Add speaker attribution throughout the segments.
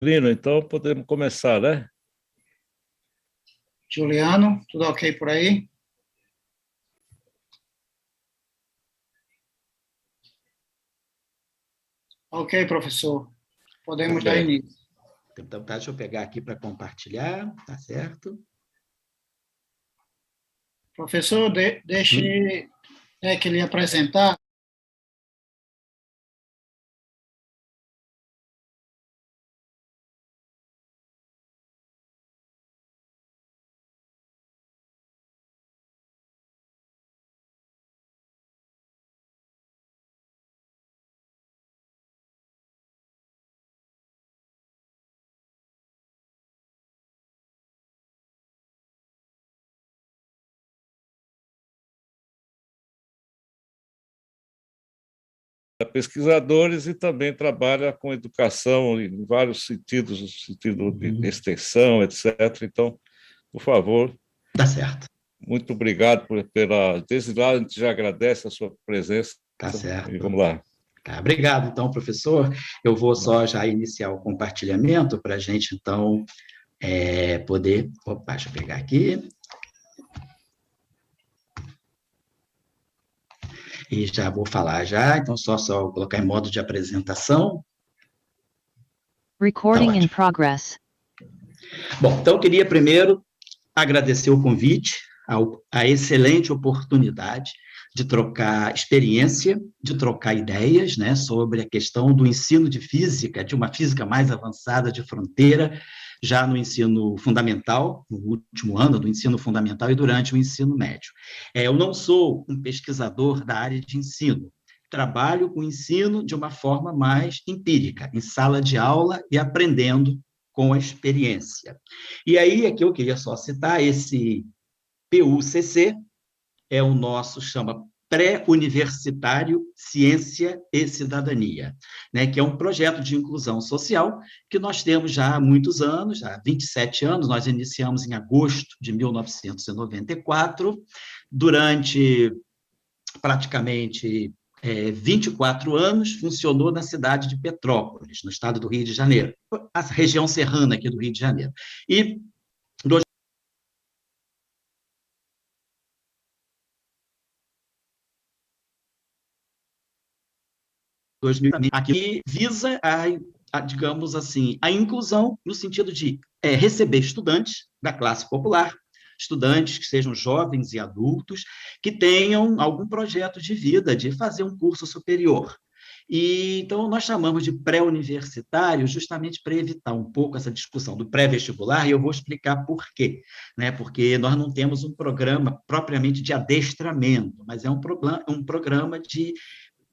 Speaker 1: Lino, então podemos começar, né?
Speaker 2: Juliano, tudo ok por aí? Ok, professor. Podemos dar
Speaker 3: Ok.
Speaker 2: início.
Speaker 3: Então, tá, deixa eu pegar aqui para compartilhar, tá certo?
Speaker 2: Professor, deixe que ele apresentar.
Speaker 1: É pesquisadores e também trabalha com educação em vários sentidos, no sentido de extensão, etc. Então, por favor,
Speaker 3: Tá certo,
Speaker 1: muito obrigado desde lá a gente já agradece a sua presença
Speaker 3: tá
Speaker 1: e
Speaker 3: certo.
Speaker 1: vamos lá.
Speaker 3: Tá, obrigado, então, professor. Eu vou só já iniciar o compartilhamento para a gente, então, poder... Opa, deixa eu pegar aqui. E já vou falar já, então só colocar em modo de apresentação.
Speaker 4: Recording in progress.
Speaker 3: Bom, então eu queria primeiro agradecer o convite, a excelente oportunidade de trocar experiência, de trocar ideias, né, sobre a questão do ensino de física, de uma física mais avançada de fronteira, já no ensino fundamental, no último ano do ensino fundamental e durante o ensino médio. Eu não sou um pesquisador da área de ensino, trabalho com o ensino de uma forma mais empírica, em sala de aula e aprendendo com a experiência. E aí, aqui eu queria só citar esse PUCC, é o nosso, chama Pré-Universitário Ciência e Cidadania, né, que é um projeto de inclusão social que nós temos já há muitos anos, há 27 anos, nós iniciamos em agosto de 1994, durante praticamente 24 anos, funcionou na cidade de Petrópolis, no estado do Rio de Janeiro, a região serrana aqui do Rio de Janeiro. E aqui visa digamos assim, a inclusão no sentido de receber estudantes da classe popular, estudantes que sejam jovens e adultos, que tenham algum projeto de vida, de fazer um curso superior. E, então, nós chamamos de pré-universitário justamente para evitar um pouco essa discussão do pré-vestibular, e eu vou explicar por quê. Né? Porque nós não temos um programa propriamente de adestramento, mas é um programa de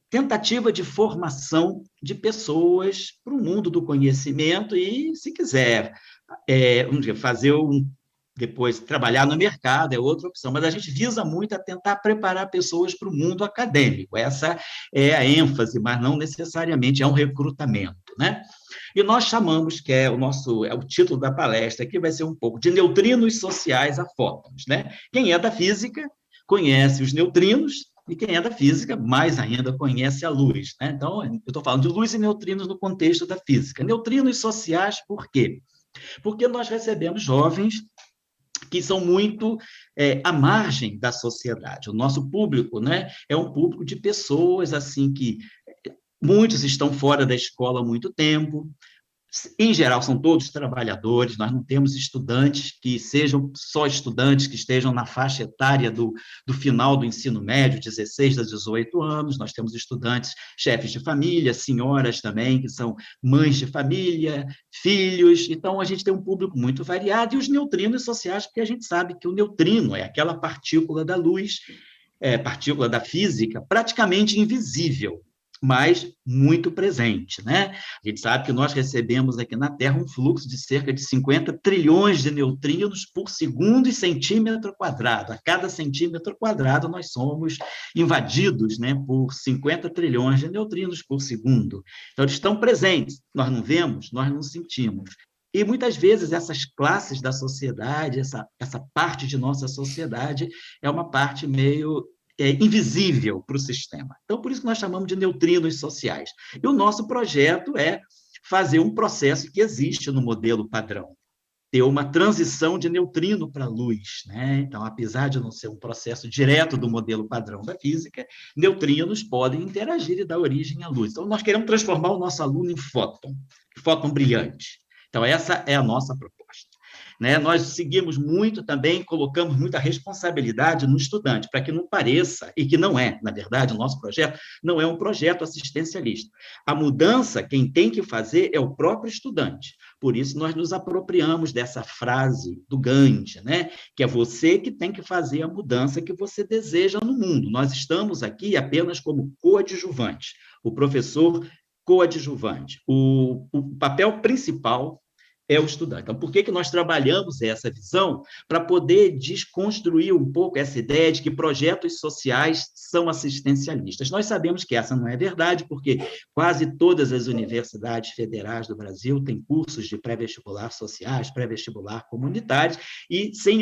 Speaker 3: tentativa de formação de pessoas para o mundo do conhecimento e, se quiser, fazer depois trabalhar no mercado é outra opção, mas a gente visa muito a tentar preparar pessoas para o mundo acadêmico, essa é a ênfase, mas não necessariamente é um recrutamento, né? E nós chamamos, que é o título da palestra, que vai ser um pouco de neutrinos sociais a fótons, né? Quem é da física conhece os neutrinos, e quem é da física, mais ainda, conhece a luz, né? Então, eu estou falando de luz e neutrinos no contexto da física. Neutrinos sociais, por quê? Porque nós recebemos jovens que são muito à margem da sociedade. O nosso público, né, é um público de pessoas assim que muitos estão fora da escola há muito tempo. Em geral, são todos trabalhadores, nós não temos estudantes que sejam só estudantes que estejam na faixa etária do final do ensino médio, 16 a 18 anos, nós temos estudantes chefes de família, senhoras também, que são mães de família, filhos, então a gente tem um público muito variado, e os neutrinos sociais, porque a gente sabe que o neutrino é aquela partícula da luz, partícula da física, praticamente invisível, mas muito presente, né? A gente sabe que nós recebemos aqui na Terra um fluxo de cerca de 50 trilhões de neutrinos por segundo e centímetro quadrado. A cada centímetro quadrado nós somos invadidos, né, por 50 trilhões de neutrinos por segundo. Então, eles estão presentes. Nós não vemos, nós não sentimos. E muitas vezes essas classes da sociedade, essa parte de nossa sociedade, é uma parte meio invisível para o sistema. Então, por isso que nós chamamos de neutrinos sociais. E o nosso projeto é fazer um processo que existe no modelo padrão, ter uma transição de neutrino para luz, né? Então, apesar de não ser um processo direto do modelo padrão da física, neutrinos podem interagir e dar origem à luz. Então, nós queremos transformar o nosso aluno em fóton brilhante. Então, essa é a nossa proposta. Né? Nós seguimos muito também, colocamos muita responsabilidade no estudante, para que não pareça, e que não é, na verdade, o nosso projeto não é um projeto assistencialista. A mudança, quem tem que fazer é o próprio estudante. Por isso, nós nos apropriamos dessa frase do Gandhi, né? Que é você que tem que fazer a mudança que você deseja no mundo. Nós estamos aqui apenas como coadjuvantes, o professor coadjuvante. O papel principal é o estudante. Então, por que nós trabalhamos essa visão? Para poder desconstruir um pouco essa ideia de que projetos sociais são assistencialistas. Nós sabemos que essa não é verdade, porque quase todas as universidades federais do Brasil têm cursos de pré-vestibular sociais, pré-vestibular comunitários, e sem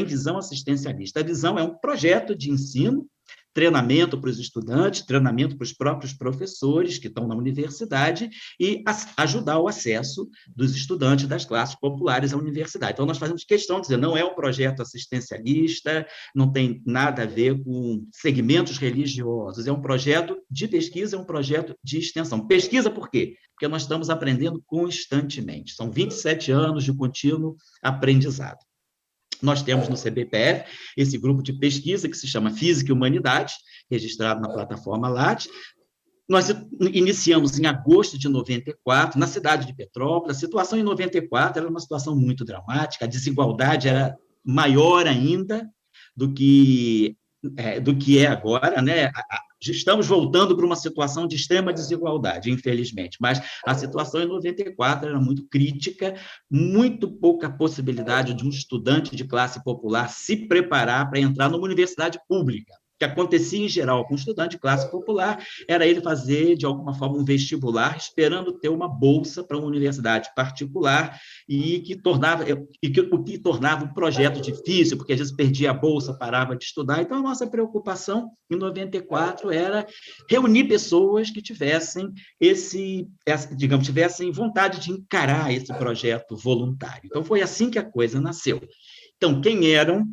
Speaker 3: visão assistencialista. A visão é um projeto de ensino, treinamento para os estudantes, treinamento para os próprios professores que estão na universidade e ajudar o acesso dos estudantes das classes populares à universidade. Então, nós fazemos questão de dizer, não é um projeto assistencialista, não tem nada a ver com segmentos religiosos, é um projeto de pesquisa, é um projeto de extensão. Pesquisa por quê? Porque nós estamos aprendendo constantemente. São 27 anos de contínuo aprendizado. Nós temos no CBPF esse grupo de pesquisa que se chama Física e Humanidade, registrado na plataforma Lattes. Nós iniciamos em agosto de 94, na cidade de Petrópolis. A situação em 94 era uma situação muito dramática, a desigualdade era maior ainda do que é agora, né? Estamos voltando para uma situação de extrema desigualdade, infelizmente, mas a situação em 94 era muito crítica, muito pouca possibilidade de um estudante de classe popular se preparar para entrar numa universidade pública. O que acontecia em geral com o estudante de classe popular era ele fazer, de alguma forma, um vestibular, esperando ter uma bolsa para uma universidade particular, o que tornava o projeto difícil, porque às vezes perdia a bolsa, parava de estudar. Então, a nossa preocupação em 94 era reunir pessoas que tivessem tivessem vontade de encarar esse projeto voluntário. Então, foi assim que a coisa nasceu. Então, quem eram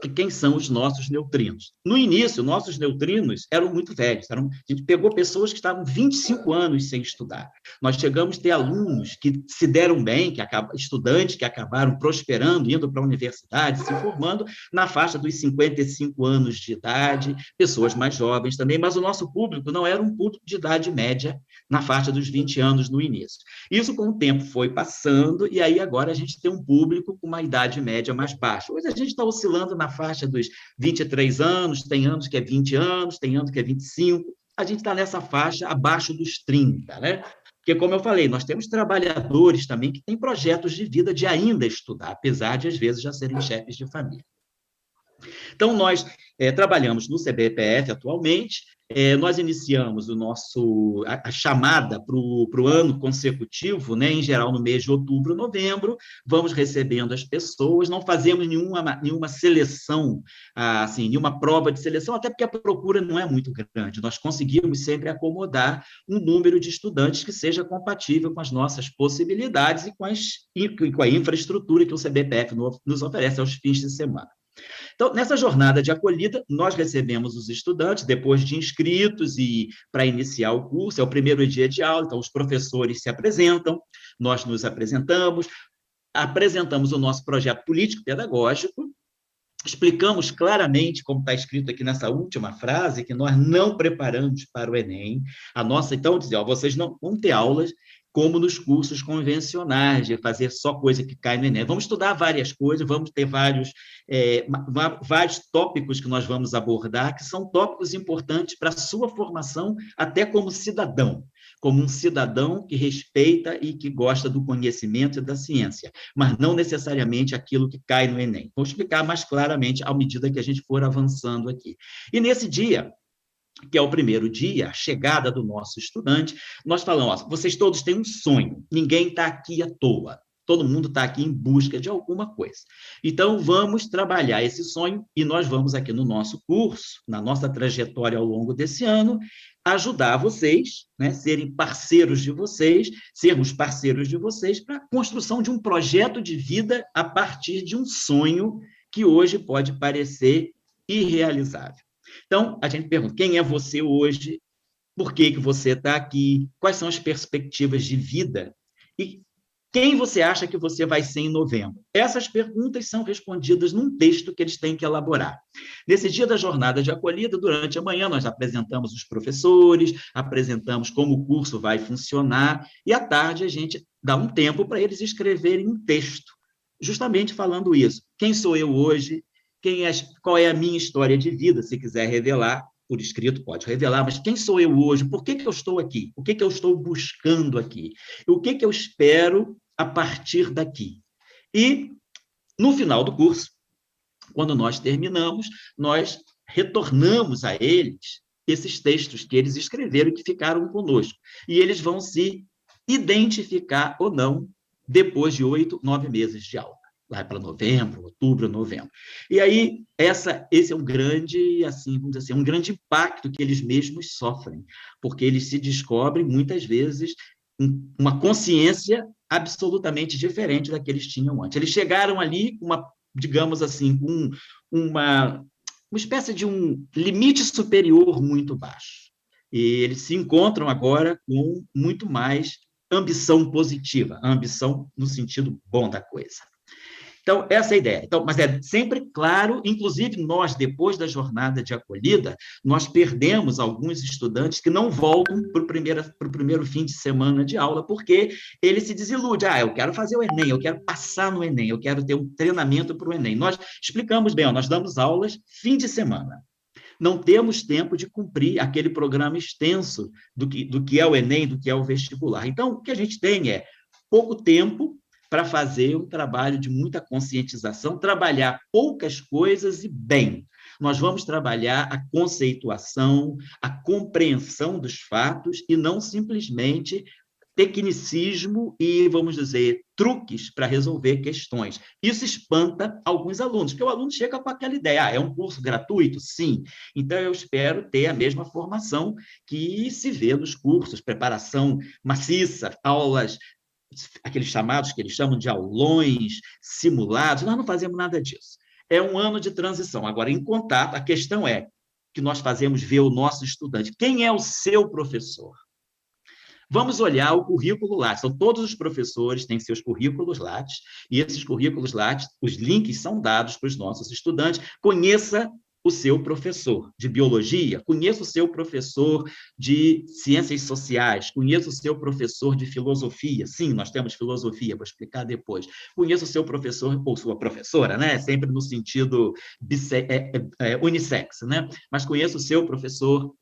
Speaker 3: e quem são os nossos neutrinos? No início, nossos neutrinos eram muito velhos. A gente pegou pessoas que estavam 25 anos sem estudar. Nós chegamos a ter alunos que se deram bem, estudantes que acabaram prosperando, indo para a universidade, se formando na faixa dos 55 anos de idade, pessoas mais jovens também, mas o nosso público não era um público de idade média na faixa dos 20 anos no início. Isso, com o tempo, foi passando, e aí agora a gente tem um público com uma idade média mais baixa. Hoje a gente está oscilando na faixa dos 23 anos, tem anos que é 20 anos, tem anos que é 25, a gente está nessa faixa abaixo dos 30, né? Porque, como eu falei, nós temos trabalhadores também que têm projetos de vida de ainda estudar, apesar de, às vezes, já serem chefes de família. Então, nós trabalhamos no CBPF atualmente, nós iniciamos a chamada para o ano consecutivo, né, em geral no mês de outubro, novembro, vamos recebendo as pessoas, não fazemos nenhuma seleção, assim, nenhuma prova de seleção, até porque a procura não é muito grande, nós conseguimos sempre acomodar um número de estudantes que seja compatível com as nossas possibilidades e com a infraestrutura que o CBPF nos oferece aos fins de semana. Então, nessa jornada de acolhida, nós recebemos os estudantes, depois de inscritos e para iniciar o curso, é o primeiro dia de aula, então os professores se apresentam, nós nos apresentamos o nosso projeto político-pedagógico, explicamos claramente, como está escrito aqui nessa última frase, que nós não preparamos para o Enem. Então, dizer, vocês não vão ter aulas como nos cursos convencionais, de fazer só coisa que cai no Enem. Vamos estudar várias coisas, vamos ter vários tópicos que nós vamos abordar, que são tópicos importantes para a sua formação, até como um cidadão que respeita e que gosta do conhecimento e da ciência, mas não necessariamente aquilo que cai no Enem. Vou explicar mais claramente à medida que a gente for avançando aqui. E nesse dia, que é o primeiro dia, a chegada do nosso estudante, nós falamos, vocês todos têm um sonho, ninguém está aqui à toa. Todo mundo está aqui em busca de alguma coisa. Então, vamos trabalhar esse sonho e nós vamos aqui no nosso curso, na nossa trajetória ao longo desse ano, ajudar vocês, né, serem parceiros de vocês, sermos parceiros de vocês para a construção de um projeto de vida a partir de um sonho que hoje pode parecer irrealizável. Então, a gente pergunta, quem é você hoje? Por que você está aqui? Quais são as perspectivas de vida? E quem você acha que você vai ser em novembro? Essas perguntas são respondidas num texto que eles têm que elaborar. Nesse dia da jornada de acolhida, durante a manhã, nós apresentamos os professores, apresentamos como o curso vai funcionar, e à tarde a gente dá um tempo para eles escreverem um texto, justamente falando isso. Quem sou eu hoje? Qual é a minha história de vida? Se quiser revelar, por escrito pode revelar, mas quem sou eu hoje? Por que eu estou aqui? O que eu estou buscando aqui? O que eu espero a partir daqui? E, no final do curso, quando nós terminamos, nós retornamos a eles esses textos que eles escreveram e que ficaram conosco. E eles vão se identificar ou não depois de 8, 9 meses de aula. Lá para novembro, outubro, novembro. E aí, esse é um grande, assim, vamos dizer assim, um grande impacto que eles mesmos sofrem, porque eles se descobrem, muitas vezes, uma consciência absolutamente diferente da que eles tinham antes. Eles chegaram ali com digamos assim, com uma espécie de um limite superior muito baixo. E eles se encontram agora com muito mais ambição positiva, ambição no sentido bom da coisa. Então, essa é a ideia. Então, mas é sempre claro, inclusive nós, depois da jornada de acolhida, nós perdemos alguns estudantes que não voltam para o primeiro fim de semana de aula, porque ele se desilude. Eu quero fazer o Enem, eu quero passar no Enem, eu quero ter um treinamento para o Enem. Nós explicamos bem, nós damos aulas fim de semana. Não temos tempo de cumprir aquele programa extenso do que é o Enem, do que é o vestibular. Então, o que a gente tem é pouco tempo para fazer um trabalho de muita conscientização, trabalhar poucas coisas e bem. Nós vamos trabalhar a conceituação, a compreensão dos fatos e não simplesmente tecnicismo e, vamos dizer, truques para resolver questões. Isso espanta alguns alunos, porque o aluno chega com aquela ideia, é um curso gratuito? Sim. Então, eu espero ter a mesma formação que se vê nos cursos, preparação maciça, aulas, aqueles chamados que eles chamam de aulões simulados. Nós não fazemos nada disso. É um ano de transição. Agora, em contato, a questão é que nós fazemos ver o nosso estudante. Quem é o seu professor? Vamos olhar o currículo Lattes. Então, todos os professores têm seus currículos Lattes, e esses currículos Lattes, os links são dados para os nossos estudantes. Conheça o seu professor de biologia, conheça o seu professor de ciências sociais, conheça o seu professor de filosofia. Sim, nós temos filosofia, vou explicar depois. Conheça o seu professor ou sua professora, né? Sempre no sentido unissex, né? Mas conheça o seu professor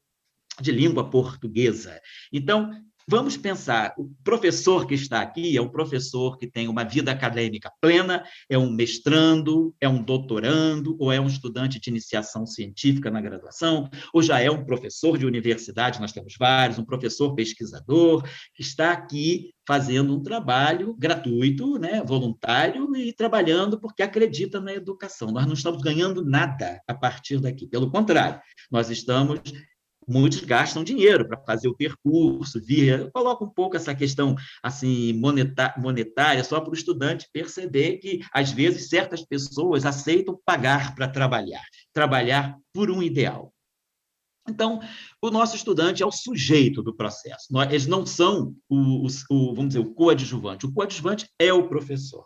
Speaker 3: de língua portuguesa. Então, vamos pensar, o professor que está aqui é um professor que tem uma vida acadêmica plena, é um mestrando, é um doutorando, ou é um estudante de iniciação científica na graduação, ou já é um professor de universidade, nós temos vários, um professor pesquisador, que está aqui fazendo um trabalho gratuito, né, voluntário, e trabalhando porque acredita na educação. Nós não estamos ganhando nada a partir daqui, pelo contrário, muitos gastam dinheiro para fazer o percurso, eu coloco um pouco essa questão assim, monetária, só para o estudante perceber que, às vezes, certas pessoas aceitam pagar para trabalhar por um ideal. Então, o nosso estudante é o sujeito do processo. Eles não são vamos dizer, o coadjuvante. O coadjuvante é o professor.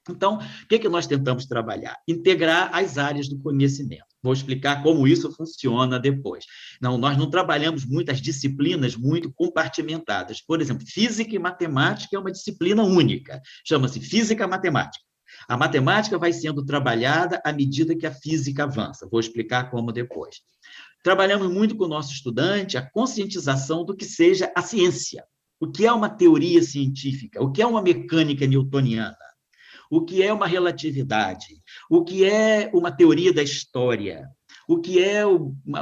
Speaker 3: Então, o que nós tentamos trabalhar? Integrar as áreas do conhecimento. Vou explicar como isso funciona depois. Nós não trabalhamos muitas disciplinas muito compartimentadas. Por exemplo, física e matemática é uma disciplina única. Chama-se física-matemática. A matemática vai sendo trabalhada à medida que a física avança. Vou explicar como depois. Trabalhamos muito com o nosso estudante a conscientização do que seja a ciência. O que é uma teoria científica? O que é uma mecânica newtoniana? O que é uma relatividade, o que é uma teoria da história, o que é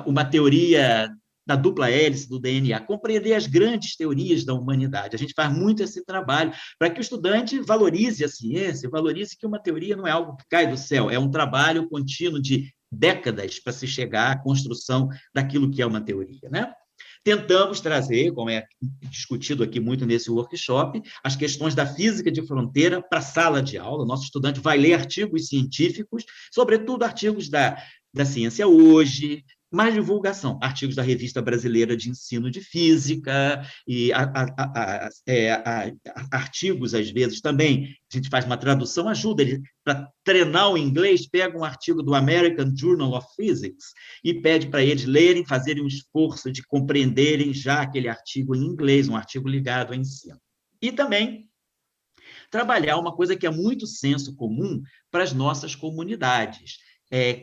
Speaker 3: uma teoria da dupla hélice do DNA, compreender as grandes teorias da humanidade. A gente faz muito esse trabalho para que o estudante valorize a ciência, valorize que uma teoria não é algo que cai do céu, é um trabalho contínuo de décadas para se chegar à construção daquilo que é uma teoria, né? Tentamos trazer, como é discutido aqui muito nesse workshop, as questões da física de fronteira para a sala de aula. O nosso estudante vai ler artigos científicos, sobretudo artigos da Ciência Hoje, mais divulgação, artigos da Revista Brasileira de Ensino de Física, e artigos, às vezes, também, a gente faz uma tradução, ajuda ele para treinar o inglês, pega um artigo do American Journal of Physics e pede para eles lerem, fazerem um esforço de compreenderem já aquele artigo em inglês, um artigo ligado ao ensino. E também trabalhar uma coisa que é muito senso comum para as nossas comunidades,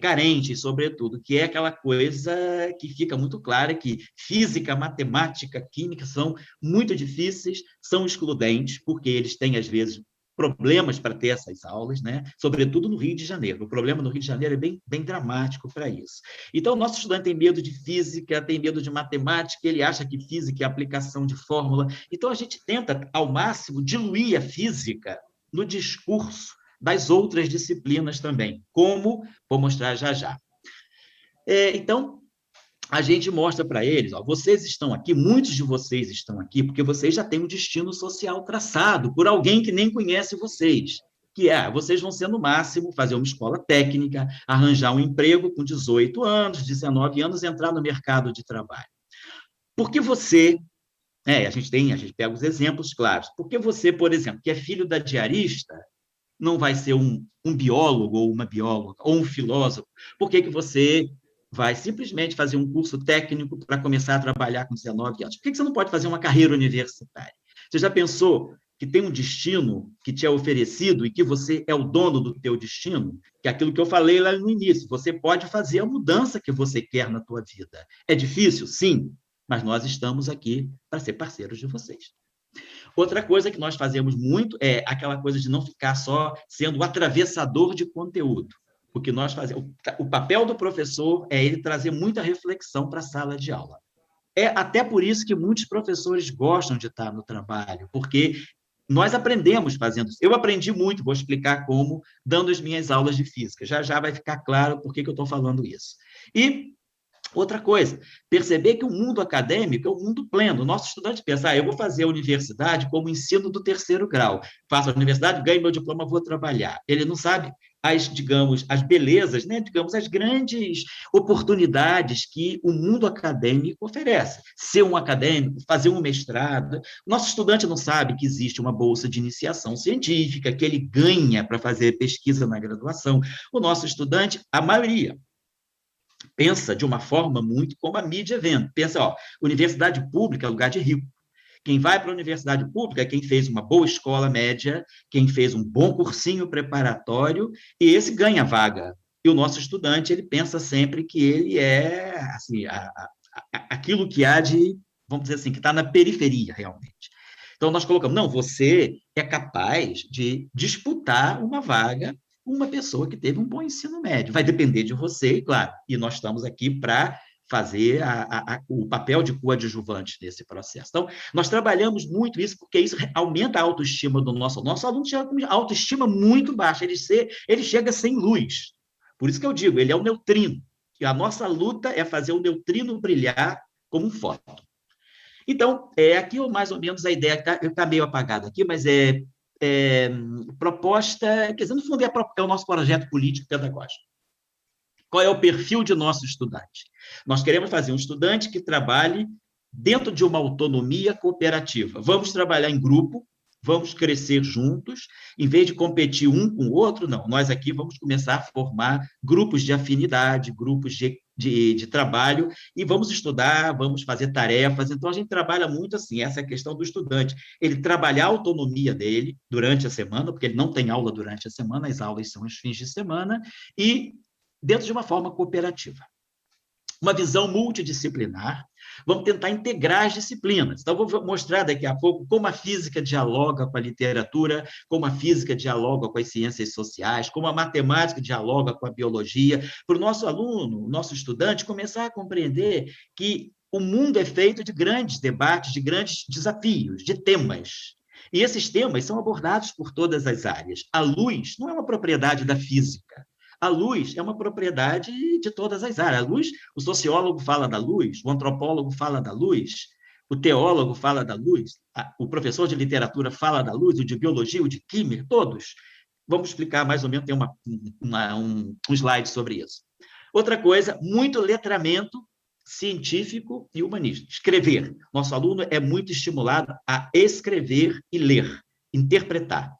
Speaker 3: carentes, sobretudo, que é aquela coisa que fica muito clara que física, matemática, química são muito difíceis, são excludentes, porque eles têm, às vezes, problemas para ter essas aulas, né? Sobretudo no Rio de Janeiro. O problema no Rio de Janeiro é bem dramático para isso. Então, o nosso estudante tem medo de física, tem medo de matemática, ele acha que física é aplicação de fórmula. Então, a gente tenta, ao máximo, diluir a física no discurso das outras disciplinas também, como vou mostrar já já. Então, a gente mostra para eles, vocês estão aqui, muitos de vocês estão aqui, porque vocês já têm um destino social traçado por alguém que nem conhece vocês, que vocês vão ser, no máximo, fazer uma escola técnica, arranjar um emprego com 18 anos, 19 anos, entrar no mercado de trabalho. Porque você... a gente pega os exemplos claros. Porque você, por exemplo, que é filho da diarista, não vai ser um biólogo ou uma bióloga, ou um filósofo? Por que você vai simplesmente fazer um curso técnico para começar a trabalhar com 19 anos? Por que você não pode fazer uma carreira universitária? Você já pensou que tem um destino que te é oferecido e que você é o dono do teu destino? Que é aquilo que eu falei lá no início, você pode fazer a mudança que você quer na tua vida. É difícil? Sim, mas nós estamos aqui para ser parceiros de vocês. Outra coisa que nós fazemos muito é aquela coisa de não ficar só sendo o atravessador de conteúdo. O que nós fazemos, o papel do professor é ele trazer muita reflexão para a sala de aula. É até por isso que muitos professores gostam de estar no trabalho, porque nós aprendemos fazendo isso. Eu aprendi muito, vou explicar como, dando as minhas aulas de física. Já já vai ficar claro por que eu estou falando isso. E outra coisa, perceber que o mundo acadêmico é um mundo pleno. O nosso estudante pensa, eu vou fazer a universidade como ensino do 3º grau. Faço a universidade, ganho meu diploma, vou trabalhar. Ele não sabe as belezas, né? As grandes oportunidades que o mundo acadêmico oferece. Ser um acadêmico, fazer um mestrado. O nosso estudante não sabe que existe uma bolsa de iniciação científica, que ele ganha para fazer pesquisa na graduação. O nosso estudante, a maioria, pensa de uma forma muito como a mídia vendo. Pensa, universidade pública é lugar de rico. Quem vai para a universidade pública é quem fez uma boa escola média, quem fez um bom cursinho preparatório, e esse ganha vaga. E o nosso estudante, ele pensa sempre que ele é assim, aquilo que há de, vamos dizer assim, que está na periferia, realmente. Então, nós colocamos, não, você é capaz de disputar uma vaga com uma pessoa que teve um bom ensino médio. Vai depender de você, claro, e nós estamos aqui para fazer o papel de coadjuvante nesse processo. Então, nós trabalhamos muito isso, porque isso aumenta a autoestima do nosso aluno. Nosso aluno chega com autoestima muito baixa, ele chega sem luz. Por isso que eu digo, ele é o neutrino, e a nossa luta é fazer o neutrino brilhar como um fóton. Então, aqui mais ou menos a ideia, está meio apagada aqui, mas proposta, quer dizer, no fundo é o nosso projeto político pedagógico. Qual é o perfil de nosso estudante? Nós queremos fazer um estudante que trabalhe dentro de uma autonomia cooperativa. Vamos trabalhar em grupo, vamos crescer juntos, em vez de competir um com o outro, não. Nós aqui vamos começar a formar grupos de afinidade, grupos de trabalho, e vamos estudar, vamos fazer tarefas. Então, a gente trabalha muito assim, essa é a questão do estudante. Ele trabalhar a autonomia dele durante a semana, porque ele não tem aula durante a semana, as aulas são os fins de semana, e dentro de uma forma cooperativa. Uma visão multidisciplinar, vamos tentar integrar as disciplinas. Então, vou mostrar daqui a pouco como a física dialoga com a literatura, como a física dialoga com as ciências sociais, como a matemática dialoga com a biologia, para o nosso aluno, o nosso estudante, começar a compreender que o mundo é feito de grandes debates, de grandes desafios, de temas. E esses temas são abordados por todas as áreas. A luz não é uma propriedade da física. A luz é uma propriedade de todas as áreas. A luz, o sociólogo fala da luz, o antropólogo fala da luz, o teólogo fala da luz, o professor de literatura fala da luz, o de biologia, o de química, todos. Vamos explicar mais ou menos, tem um slide sobre isso. Outra coisa, muito letramento científico e humanístico. Escrever. Nosso aluno é muito estimulado a escrever e ler, interpretar.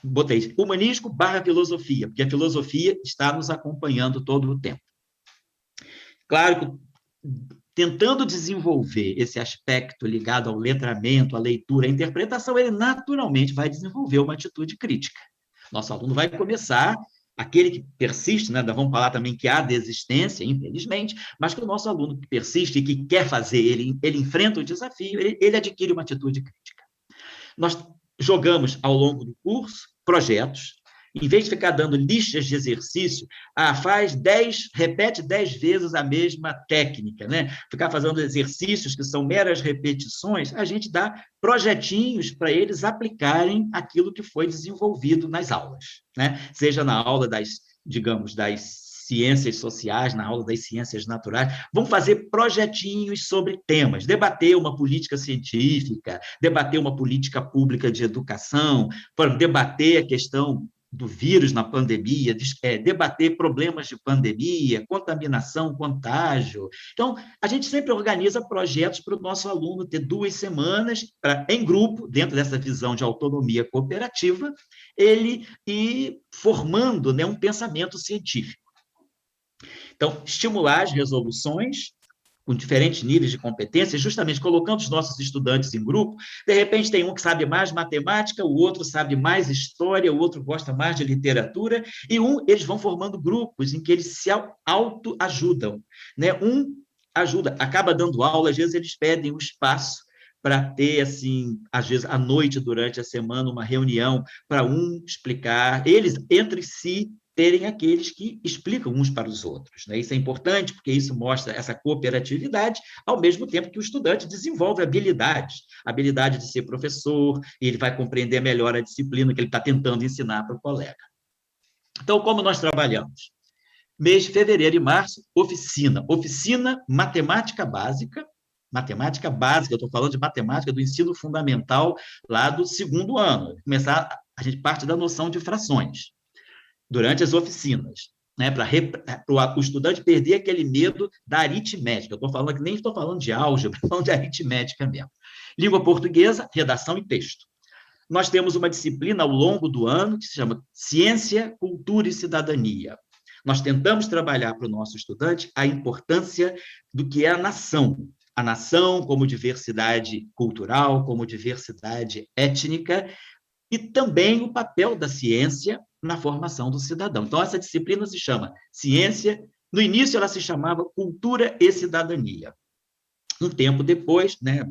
Speaker 3: Botei humanístico / filosofia, porque a filosofia está nos acompanhando todo o tempo. Claro que, tentando desenvolver esse aspecto ligado ao letramento, à leitura, à interpretação, ele naturalmente vai desenvolver uma atitude crítica. Nosso aluno vai começar, aquele que persiste, né? Vamos falar também que há desistência, infelizmente, mas que o nosso aluno que persiste e que quer fazer, ele enfrenta o desafio, ele adquire uma atitude crítica. Nós jogamos, ao longo do curso, projetos. Em vez de ficar dando listas de exercício, repete 10 vezes a mesma técnica, né? Ficar fazendo exercícios que são meras repetições, a gente dá projetinhos para eles aplicarem aquilo que foi desenvolvido nas aulas, né? Seja na aula das ciências sociais, na aula das ciências naturais, vão fazer projetinhos sobre temas, debater uma política científica, debater uma política pública de educação, debater a questão do vírus na pandemia, debater problemas de pandemia, contaminação, contágio. Então, a gente sempre organiza projetos para o nosso aluno ter 2 semanas em grupo, dentro dessa visão de autonomia cooperativa, ele ir formando, né, um pensamento científico. Então, estimular as resoluções com diferentes níveis de competência, justamente colocando os nossos estudantes em grupo. De repente, tem um que sabe mais matemática, o outro sabe mais história, o outro gosta mais de literatura, e eles vão formando grupos em que eles se autoajudam, né? Um ajuda, acaba dando aula, às vezes eles pedem um espaço para ter, assim, às vezes, à noite, durante a semana, uma reunião para explicar, eles, entre si, terem aqueles que explicam uns para os outros, né? Isso é importante, porque isso mostra essa cooperatividade, ao mesmo tempo que o estudante desenvolve habilidade de ser professor, e ele vai compreender melhor a disciplina que ele está tentando ensinar para o colega. Então, como nós trabalhamos? Mês de fevereiro e março, oficina matemática básica, eu estou falando de matemática do ensino fundamental, lá do 2º ano. A gente parte da noção de frações durante as oficinas, né, para o estudante perder aquele medo da aritmética. Eu estou falando que nem estou falando de álgebra, estou falando de aritmética mesmo. Língua portuguesa, redação e texto. Nós temos uma disciplina ao longo do ano que se chama Ciência, Cultura e Cidadania. Nós tentamos trabalhar para o nosso estudante a importância do que é a nação como diversidade cultural, como diversidade étnica, e também o papel da ciência na formação do cidadão. Então, essa disciplina se chama Ciência. No início, ela se chamava Cultura e Cidadania. Um tempo depois, né,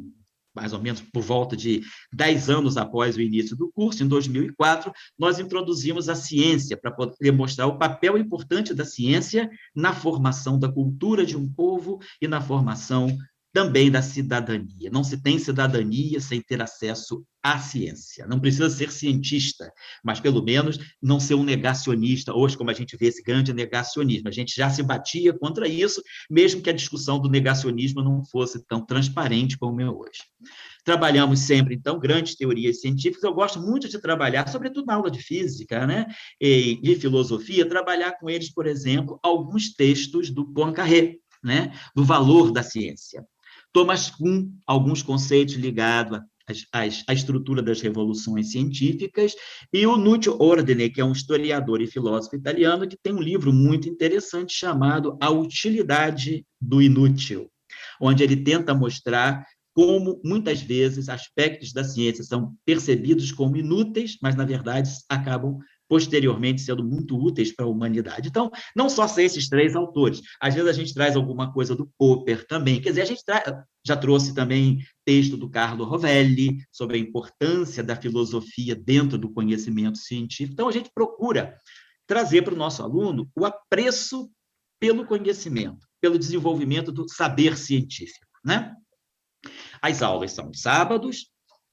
Speaker 3: mais ou menos por volta de 10 anos após o início do curso, em 2004, nós introduzimos a ciência para poder mostrar o papel importante da ciência na formação da cultura de um povo e na formação também da cidadania. Não se tem cidadania sem ter acesso à ciência. Não precisa ser cientista, mas, pelo menos, não ser um negacionista. Hoje, como a gente vê esse grande negacionismo, a gente já se batia contra isso, mesmo que a discussão do negacionismo não fosse tão transparente como é hoje. Trabalhamos sempre, então, grandes teorias científicas. Eu gosto muito de trabalhar, sobretudo na aula de física, né, e de filosofia, trabalhar com eles, por exemplo, alguns textos do Poincaré, né, do valor da ciência. Thomas Kuhn, alguns conceitos ligados à estrutura das revoluções científicas, e o Nuccio Ordine, que é um historiador e filósofo italiano, que tem um livro muito interessante chamado A Utilidade do Inútil, onde ele tenta mostrar como, muitas vezes, aspectos da ciência são percebidos como inúteis, mas, na verdade, acabam posteriormente sendo muito úteis para a humanidade. Então, não só são esses 3 autores. Às vezes a gente traz alguma coisa do Popper também. Quer dizer, a gente já trouxe também texto do Carlo Rovelli sobre a importância da filosofia dentro do conhecimento científico. Então, a gente procura trazer para o nosso aluno o apreço pelo conhecimento, pelo desenvolvimento do saber científico, né? As aulas são sábados,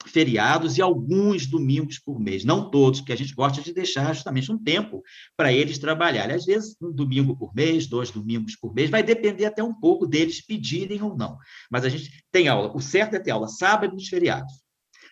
Speaker 3: feriados e alguns domingos por mês, não todos, porque a gente gosta de deixar justamente um tempo para eles trabalharem. Às vezes, um domingo por mês, 2 domingos por mês, vai depender até um pouco deles pedirem ou não. Mas a gente tem aula, o certo é ter aula sábado nos feriados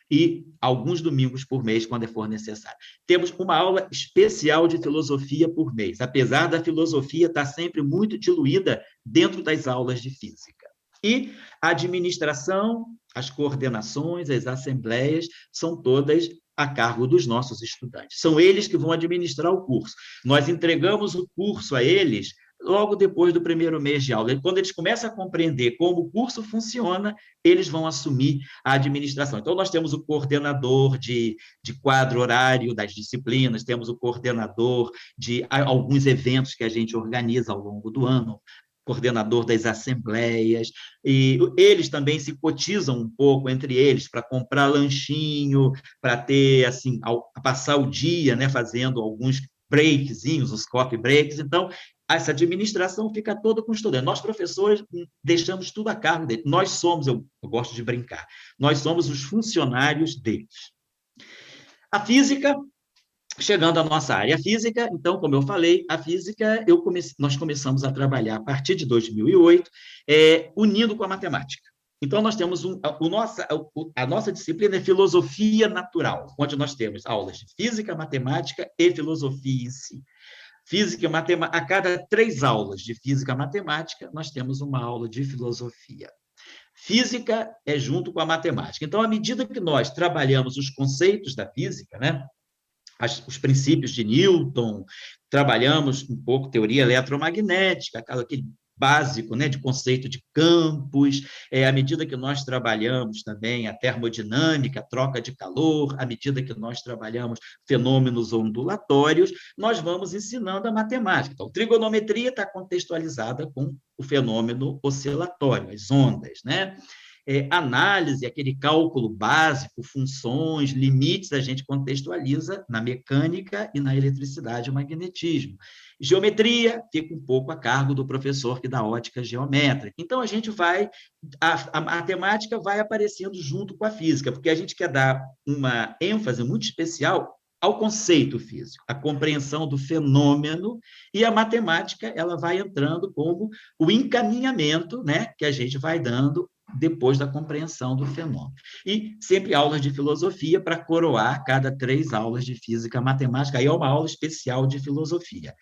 Speaker 3: e alguns domingos por mês, quando for necessário. Temos uma aula especial de filosofia por mês, apesar da filosofia estar sempre muito diluída dentro das aulas de física. E a administração, as coordenações, as assembleias, são todas a cargo dos nossos estudantes. São eles que vão administrar o curso. Nós entregamos o curso a eles logo depois do primeiro mês de aula. E quando eles começam a compreender como o curso funciona, eles vão assumir a administração. Então, nós temos o coordenador de quadro horário das disciplinas, temos o coordenador de alguns eventos que a gente organiza ao longo do ano, coordenador das assembleias, e eles também se cotizam um pouco entre eles para comprar lanchinho, para ter, assim, passar o dia, né, fazendo alguns breakzinhos, os coffee breaks. Então, essa administração fica toda com o estudante. Nós, professores, deixamos tudo a cargo deles. Nós somos, eu gosto de brincar, nós somos os funcionários deles. A física, chegando à nossa área física, então, como eu falei, a física, nós começamos a trabalhar a partir de 2008, unindo com a matemática. Então, nós temos a nossa disciplina é filosofia natural, onde nós temos aulas de física, matemática e filosofia em si. Física e matemática, a cada 3 aulas de física e matemática, nós temos uma aula de filosofia. Física é junto com a matemática. Então, à medida que nós trabalhamos os conceitos da física, né, os princípios de Newton, trabalhamos um pouco teoria eletromagnética, aquele básico, né, de conceito de campos, à medida que nós trabalhamos também a termodinâmica, a troca de calor, à medida que nós trabalhamos fenômenos ondulatórios, nós vamos ensinando a matemática. Então, trigonometria está contextualizada com o fenômeno oscilatório, as ondas, né? Análise, aquele cálculo básico, funções, limites, a gente contextualiza na mecânica e na eletricidade e magnetismo. Geometria fica um pouco a cargo do professor que dá ótica geométrica. Então, a gente a matemática vai aparecendo junto com a física, porque a gente quer dar uma ênfase muito especial ao conceito físico, a compreensão do fenômeno, e a matemática ela vai entrando como o encaminhamento, né, que a gente vai dando depois da compreensão do fenômeno. E sempre aulas de filosofia para coroar cada 3 aulas de física e matemática. Aí é uma aula especial de filosofia.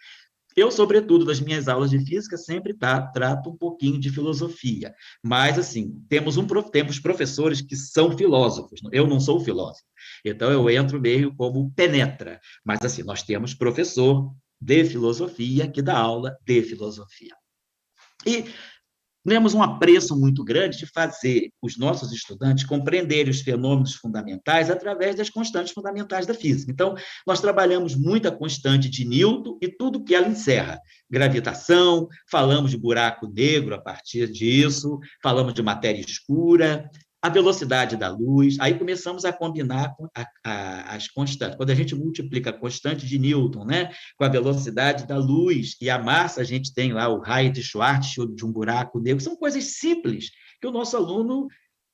Speaker 3: Eu, sobretudo, das minhas aulas de física, sempre trato um pouquinho de filosofia. Mas, assim, temos professores que são filósofos. Eu não sou filósofo. Então, eu entro meio como penetra. Mas, assim, nós temos professor de filosofia que dá aula de filosofia. E temos um apreço muito grande de fazer os nossos estudantes compreenderem os fenômenos fundamentais através das constantes fundamentais da física. Então, nós trabalhamos muito a constante de Newton e tudo que ela encerra. Gravitação, falamos de buraco negro a partir disso, falamos de matéria escura, a velocidade da luz, aí começamos a combinar com as constantes. Quando a gente multiplica a constante de Newton, né, com a velocidade da luz e a massa, a gente tem lá o raio de Schwarzschild de um buraco negro. São coisas simples que o nosso aluno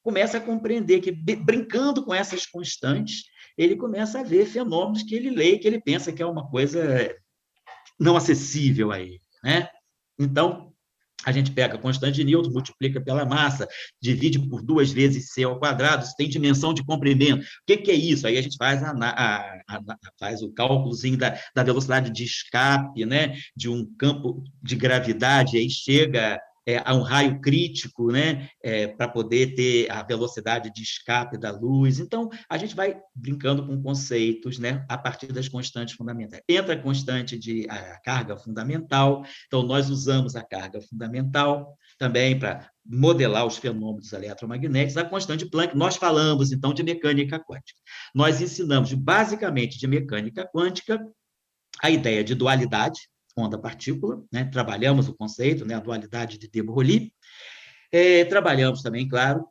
Speaker 3: começa a compreender, que brincando com essas constantes, ele começa a ver fenômenos que ele lê, que ele pensa que é uma coisa não acessível a ele, né? Então, a gente pega a constante de Newton, multiplica pela massa, divide por 2 vezes c ao quadrado, isso tem dimensão de comprimento. O que é isso? Aí a gente faz, faz o cálculozinho da velocidade de escape, né, de um campo de gravidade, aí chega a um raio crítico, né, para poder ter a velocidade de escape da luz. Então, a gente vai brincando com conceitos, né, a partir das constantes fundamentais. Entra a constante de carga fundamental, então nós usamos a carga fundamental também para modelar os fenômenos eletromagnéticos. A constante de Planck, nós falamos, então, de mecânica quântica. Nós ensinamos, basicamente, de mecânica quântica, a ideia de dualidade, onda-partícula, né? Trabalhamos o conceito, né? A dualidade de de Broglie, Trabalhamos também, claro,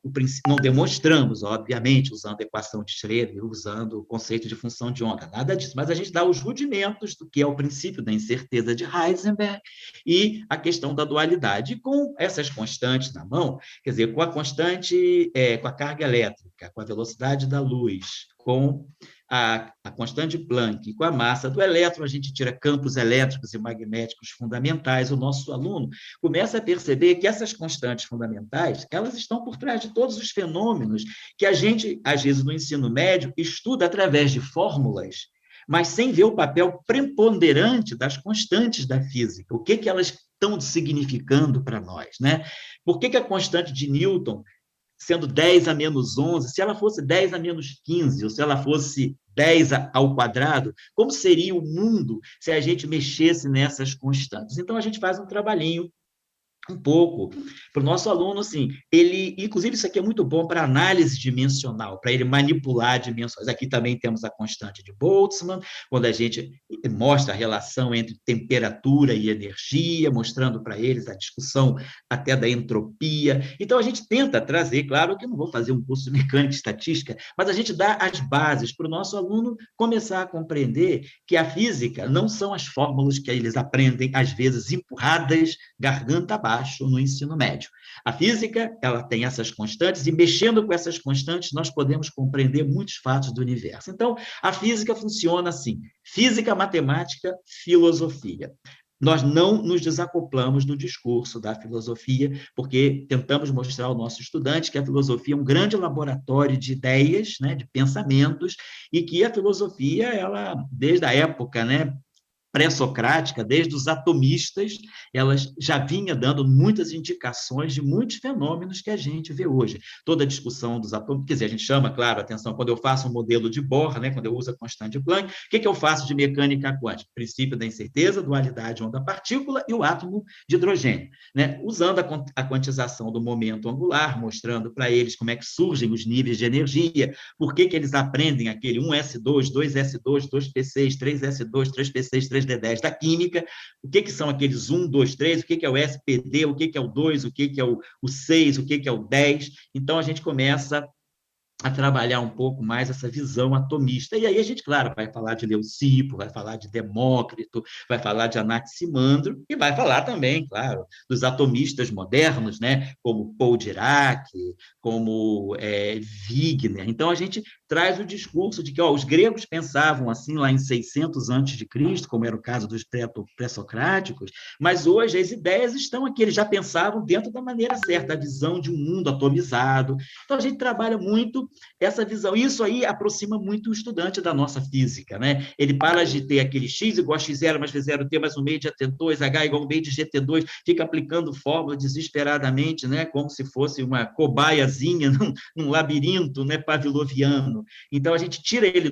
Speaker 3: não demonstramos, obviamente, usando a equação de Schrödinger, usando o conceito de função de onda, nada disso, mas a gente dá os rudimentos do que é o princípio da incerteza de Heisenberg e a questão da dualidade. E com essas constantes na mão, quer dizer, com a constante, com a carga elétrica, com a velocidade da luz, com a constante de Planck, com a massa do elétron, a gente tira campos elétricos e magnéticos fundamentais. O nosso aluno começa a perceber que essas constantes fundamentais, elas estão por trás de todos os fenômenos que a gente, às vezes, no ensino médio, estuda através de fórmulas, mas sem ver o papel preponderante das constantes da física, o que elas estão significando para nós, né? Por que a constante de Newton, sendo 10 a menos 11, se ela fosse 10 a menos 15, ou se ela fosse 10 ao quadrado, como seria o mundo se a gente mexesse nessas constantes? Então, a gente faz um trabalhinho um pouco para o nosso aluno, assim, inclusive isso aqui é muito bom para análise dimensional, para ele manipular dimensões. Aqui também temos a constante de Boltzmann, quando a gente mostra a relação entre temperatura e energia, mostrando para eles a discussão até da entropia. Então, a gente tenta trazer, claro que eu não vou fazer um curso de mecânica e estatística, mas a gente dá as bases para o nosso aluno começar a compreender que a física não são as fórmulas que eles aprendem, às vezes, empurradas, garganta abaixo, no ensino médio. A física, ela tem essas constantes, e mexendo com essas constantes, nós podemos compreender muitos fatos do universo. Então, a física funciona assim: física, matemática, filosofia. Nós não nos desacoplamos do discurso da filosofia, porque tentamos mostrar ao nosso estudante que a filosofia é um grande laboratório de ideias, né, de pensamentos, e que a filosofia, ela, desde a época, né, pré-socrática, desde os atomistas, elas já vinha dando muitas indicações de muitos fenômenos que a gente vê hoje. Toda a discussão dos átomos, quer dizer, a gente chama, claro, atenção, quando eu faço um modelo de Bohr, né, quando eu uso a constante de Planck, o que eu faço de mecânica quântica? Princípio da incerteza, dualidade onda-partícula e o átomo de hidrogênio, né? Usando a quantização do momento angular, mostrando para eles como é que surgem os níveis de energia, por que eles aprendem aquele 1s2, 2s2, 2p6, 3s2, 3p6, 3d10 da química, o que são aqueles 1, 2, 3, o que é o SPD, o que é o 2, o que é o 6, o que é o 10. Então, a gente começa a trabalhar um pouco mais essa visão atomista. E aí a gente, claro, vai falar de Leucipo, vai falar de Demócrito, vai falar de Anaximandro, e vai falar também, claro, dos atomistas modernos, né, como Paul Dirac, como Wigner. Então, a gente traz o discurso de que os gregos pensavam assim lá em 600 a.C., como era o caso dos pré-socráticos, mas hoje as ideias estão aqui, eles já pensavam dentro da maneira certa, a visão de um mundo atomizado. Então, a gente trabalha muito essa visão. Isso aí aproxima muito o estudante da nossa física, né? Ele para de ter aquele x igual a x0 mais v0t mais um meio de AT2, h igual um meio de GT2, fica aplicando fórmula desesperadamente, né? Como se fosse uma cobaiazinha num labirinto, né, pavloviano. Então, a gente tira ele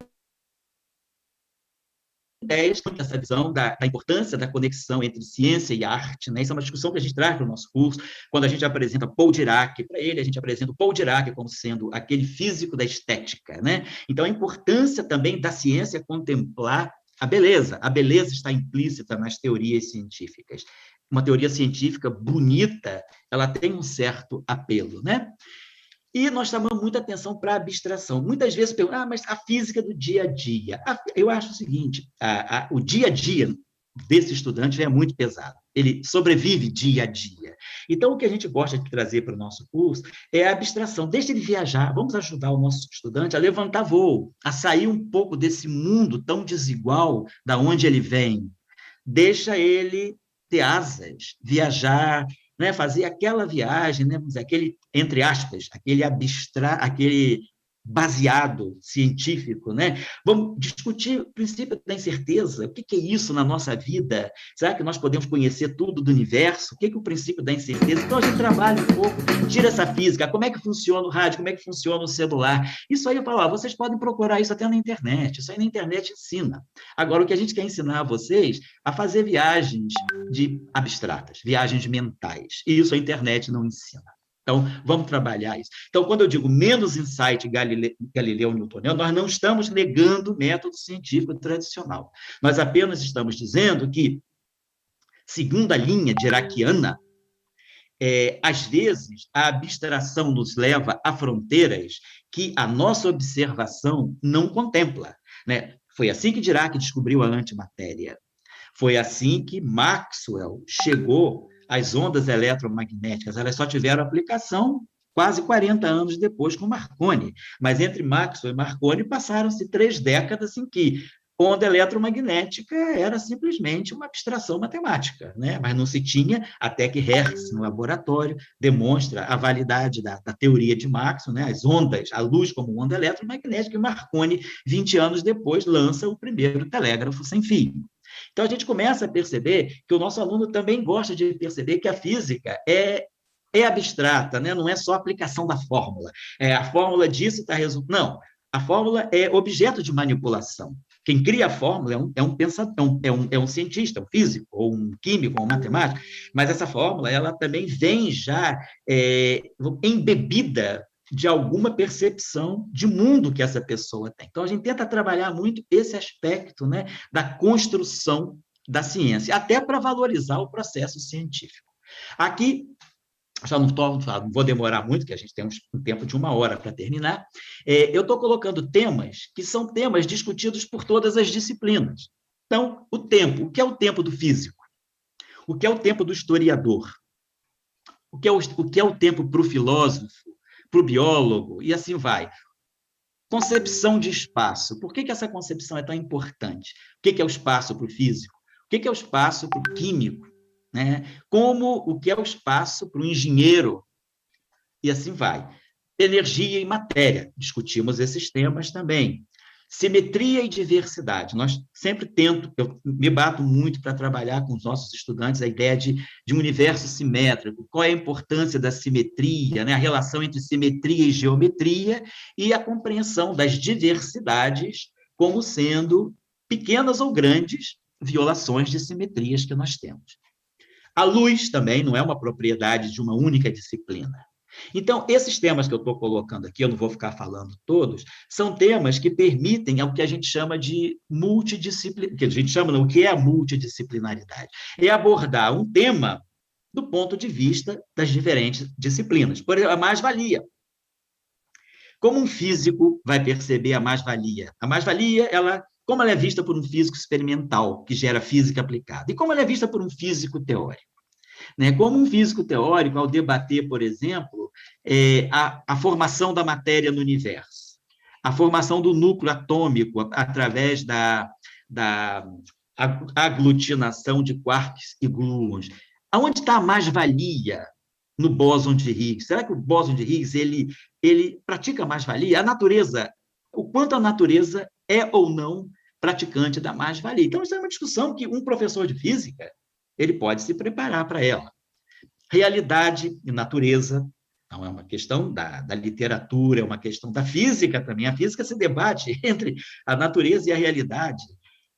Speaker 3: essa visão da importância da conexão entre ciência e arte, né? Isso é uma discussão que a gente traz para o nosso curso, quando a gente apresenta Paul Dirac, para ele, a gente apresenta o Paul Dirac como sendo aquele físico da estética, né? Então, a importância também da ciência contemplar a beleza está implícita nas teorias científicas. Uma teoria científica bonita, ela tem um certo apelo, né? E nós chamamos muita atenção para a abstração. Muitas vezes perguntam, mas a física do dia a dia. Eu acho o seguinte, o dia a dia desse estudante é muito pesado. Ele sobrevive dia a dia. Então, o que a gente gosta de trazer para o nosso curso é a abstração. Deixa ele viajar, vamos ajudar o nosso estudante a levantar voo, a sair um pouco desse mundo tão desigual da onde ele vem. Deixa ele ter asas, viajar, né, fazer aquela viagem, né, aquele, entre aspas, aquele baseado científico, né? Vamos discutir o princípio da incerteza. O que é isso na nossa vida? Será que nós podemos conhecer tudo do universo? O que é o princípio da incerteza? Então, a gente trabalha um pouco, tira essa física, como é que funciona o rádio, como é que funciona o celular. Isso aí eu falo, vocês podem procurar isso até na internet, isso aí na internet ensina. Agora, o que a gente quer ensinar a vocês a fazer viagens abstratas, viagens mentais. E isso a internet não ensina. Então, vamos trabalhar isso. Então, quando eu digo menos insight galileu-newtoniano, nós não estamos negando o método científico tradicional. Nós apenas estamos dizendo que, segundo a linha diraciana, às vezes, a abstração nos leva a fronteiras que a nossa observação não contempla, né? Foi assim que Dirac descobriu a antimatéria. Foi assim que Maxwell chegou às ondas eletromagnéticas. Elas só tiveram aplicação quase 40 anos depois com Marconi. Mas entre Maxwell e Marconi passaram-se 3 décadas em que onda eletromagnética era simplesmente uma abstração matemática, né? Mas não se tinha, até que Hertz, no laboratório, demonstra a validade da teoria de Maxwell, né? As ondas, a luz como onda eletromagnética, e Marconi, 20 anos depois, lança o primeiro telégrafo sem fio. Então, a gente começa a perceber que o nosso aluno também gosta de perceber que a física é abstrata, né? Não é só a aplicação da fórmula. A fórmula disso está resultando. Não, a fórmula é objeto de manipulação. Quem cria a fórmula é um pensador, é um cientista, um físico, ou um químico, ou um matemático, mas essa fórmula ela também vem já embebida de alguma percepção de mundo que essa pessoa tem. Então, a gente tenta trabalhar muito esse aspecto, né, da construção da ciência, até para valorizar o processo científico. Aqui, já não vou demorar muito, que a gente tem um tempo de 1 hora para terminar, eu estou colocando temas que são temas discutidos por todas as disciplinas. Então, o tempo. O que é o tempo do físico? O que é o tempo do historiador? O que é o tempo para o filósofo, para o biólogo, e assim vai. Concepção de espaço. Por que essa concepção é tão importante? O que é o espaço para o físico? O que é o espaço para o químico? Né? O que é o espaço para o engenheiro? E assim vai. Energia e matéria. Discutimos esses temas também. Simetria e diversidade. Nós sempre eu me bato muito para trabalhar com os nossos estudantes a ideia de um universo simétrico. Qual é a importância da simetria, né? A relação entre simetria e geometria e a compreensão das diversidades como sendo pequenas ou grandes violações de simetrias que nós temos. A luz também não é uma propriedade de uma única disciplina. Então, esses temas que eu estou colocando aqui, eu não vou ficar falando todos, são temas que permitem o que a gente chama de multidisciplinaridade. Que a gente chama, não, o que é a multidisciplinaridade? É abordar um tema do ponto de vista das diferentes disciplinas. Por exemplo, a mais-valia. Como um físico vai perceber a mais-valia? A mais-valia, como ela é vista por um físico experimental, que gera física aplicada? E como ela é vista por um físico teórico? Né? Como um físico teórico, ao debater, por exemplo, a formação da matéria no universo, a formação do núcleo atômico através da aglutinação de quarks e gluons. Aonde está a mais-valia no bóson de Higgs? Será que o bóson de Higgs ele pratica mais-valia? A natureza, o quanto a natureza é ou não praticante da mais-valia? Então, isso é uma discussão que um professor de física ele pode se preparar para ela. Realidade e natureza, não é uma questão da literatura, é uma questão da física também. A física se debate entre a natureza e a realidade.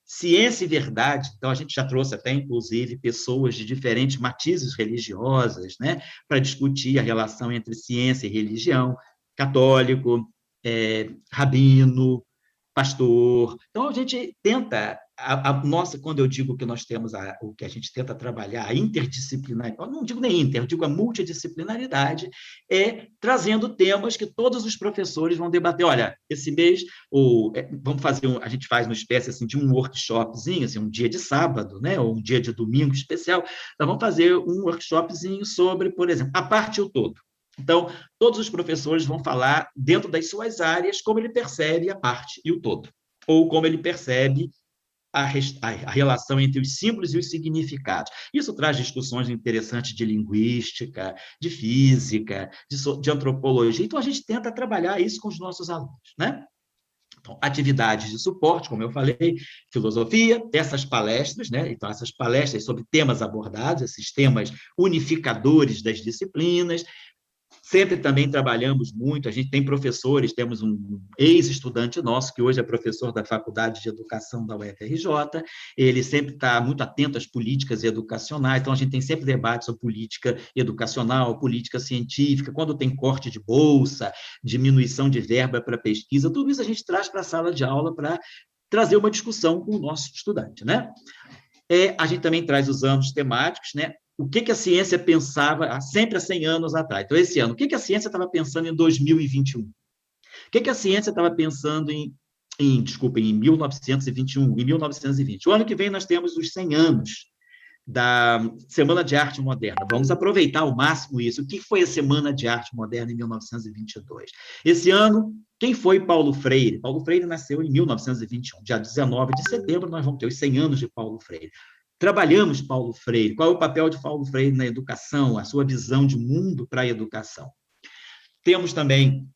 Speaker 3: Ciência e verdade, então a gente já trouxe até, inclusive, pessoas de diferentes matizes religiosas, né, para discutir a relação entre ciência e religião, católico, rabino, pastor. Então, a gente tenta, quando eu digo que nós temos o que a gente tenta trabalhar, a interdisciplinaridade, eu não digo nem inter, eu digo a multidisciplinaridade, trazendo temas que todos os professores vão debater. Olha, esse mês, vamos fazer, a gente faz uma espécie assim, de um workshopzinho, assim, um dia de sábado, né, ou um dia de domingo especial, nós vamos fazer um workshopzinho sobre, por exemplo, a parte e o todo. Então, todos os professores vão falar, dentro das suas áreas, como ele percebe a parte e o todo, ou como ele percebe a relação entre os símbolos e os significados. Isso traz discussões interessantes de linguística, de física, de antropologia. Então, a gente tenta trabalhar isso com os nossos alunos, né? Então, atividades de suporte, como eu falei, filosofia, essas palestras, né? Então, essas palestras sobre temas abordados, esses temas unificadores das disciplinas. Sempre também trabalhamos muito, a gente tem professores, temos um ex-estudante nosso, que hoje é professor da Faculdade de Educação da UFRJ, ele sempre está muito atento às políticas educacionais, então a gente tem sempre debates sobre política educacional, política científica, quando tem corte de bolsa, diminuição de verba para pesquisa, tudo isso a gente traz para a sala de aula para trazer uma discussão com o nosso estudante, né? A gente também traz os anos temáticos, né? o que a ciência pensava sempre há 100 anos atrás. Então, esse ano, o que a ciência estava pensando em 2021? O que a ciência estava pensando em 1921, em 1920? O ano que vem nós temos os 100 anos da Semana de Arte Moderna. Vamos aproveitar ao máximo isso. O que foi a Semana de Arte Moderna em 1922? Esse ano, quem foi Paulo Freire? Paulo Freire nasceu em 1921. Dia 19 de setembro, nós vamos ter os 100 anos de Paulo Freire. Trabalhamos Paulo Freire. Qual é o papel de Paulo Freire na educação? A sua visão de mundo para a educação. Temos também,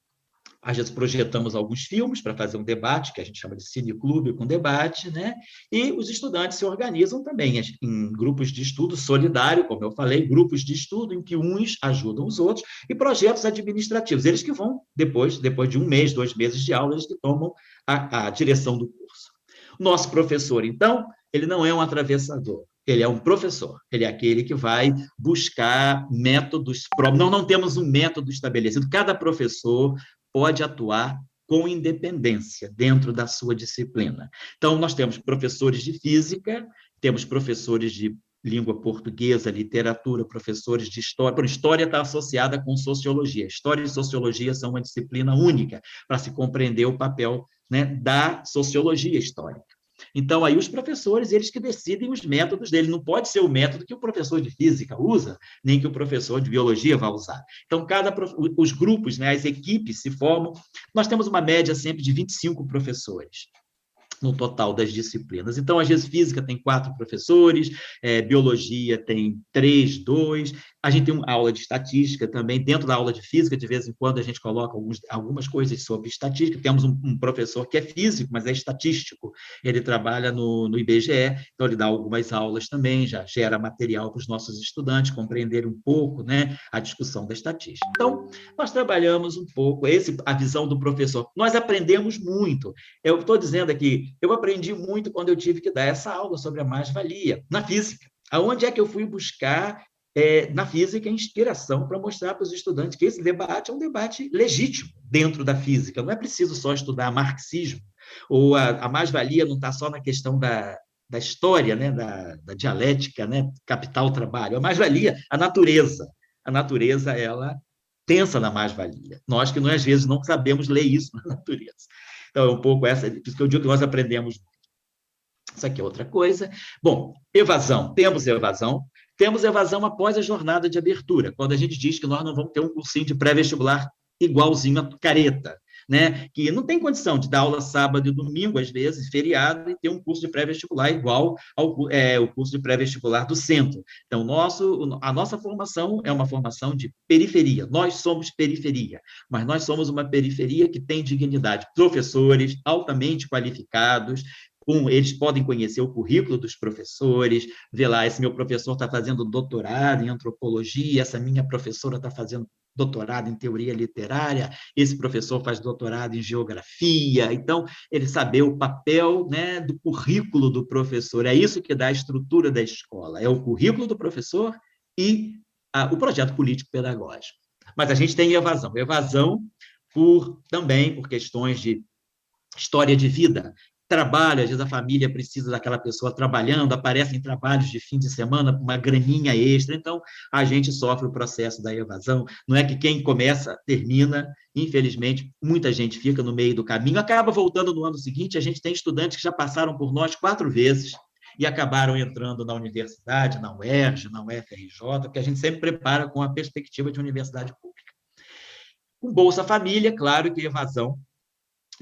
Speaker 3: às vezes projetamos alguns filmes para fazer um debate, que a gente chama de cineclube com debate, né? E os estudantes se organizam também em grupos de estudo solidário, como eu falei, grupos de estudo em que uns ajudam os outros, e projetos administrativos. Eles que vão, depois de um mês, 2 meses de aula, eles que tomam a direção do curso. Nosso professor, então, ele não é um atravessador, ele é um professor, ele é aquele que vai buscar métodos próprios. Nós não temos um método estabelecido, cada professor pode atuar com independência dentro da sua disciplina. Então, nós temos professores de física, temos professores de língua portuguesa, literatura, professores de história. Por história está associada com sociologia. História e sociologia são uma disciplina única para se compreender o papel, né, da sociologia histórica. Então, aí os professores, eles que decidem os métodos dele. Não pode ser o método que o professor de física usa, nem que o professor de biologia vai usar. Então, os grupos, né, as equipes se formam. Nós temos uma média sempre de 25 professores no total das disciplinas. Então, às vezes, física tem 4 professores, biologia tem 3, 2, a gente tem uma aula de estatística também, dentro da aula de física, de vez em quando a gente coloca algumas coisas sobre estatística, temos um professor que é físico, mas é estatístico, ele trabalha no IBGE, então ele dá algumas aulas também, já gera material para os nossos estudantes compreenderem um pouco, né, a discussão da estatística. Então, nós trabalhamos um pouco, a visão do professor. Nós aprendemos muito. Eu estou dizendo aqui, eu aprendi muito quando eu tive que dar essa aula sobre a mais-valia, na física. Aonde é que eu fui buscar, na física, inspiração para mostrar para os estudantes que esse debate é um debate legítimo dentro da física. Não é preciso só estudar marxismo, ou a mais-valia não está só na questão da história, né, da dialética, né, capital-trabalho. A mais-valia, a natureza, ela pensa na mais-valia. Nós que, às vezes, não sabemos ler isso na natureza. Então, é um pouco essa, por isso que eu digo que nós aprendemos. Isso aqui é outra coisa. Bom, evasão. Temos evasão após a jornada de abertura, quando a gente diz que nós não vamos ter um cursinho de pré-vestibular igualzinho a careta, né? Que não tem condição de dar aula sábado e domingo, às vezes, feriado, e ter um curso de pré-vestibular igual ao curso de pré-vestibular do centro. Então, a nossa formação é uma formação de periferia. Nós somos periferia, mas nós somos uma periferia que tem dignidade. Professores altamente qualificados, eles podem conhecer o currículo dos professores, ver lá, esse meu professor está fazendo doutorado em antropologia, essa minha professora está fazendo doutorado em teoria literária, esse professor faz doutorado em geografia. Então, ele saber o papel, né, do currículo do professor, é isso que dá a estrutura da escola, é o currículo do professor e o projeto político-pedagógico. Mas a gente tem evasão também por questões de história de vida, trabalho, às vezes a família precisa daquela pessoa trabalhando, aparecem trabalhos de fim de semana, uma graninha extra, então a gente sofre o processo da evasão. Não é que quem começa, termina, infelizmente, muita gente fica no meio do caminho, acaba voltando no ano seguinte. A gente tem estudantes que já passaram por nós 4 vezes e acabaram entrando na universidade, na UERJ, na UFRJ, porque a gente sempre prepara com a perspectiva de universidade pública. Com Bolsa Família, claro que a evasão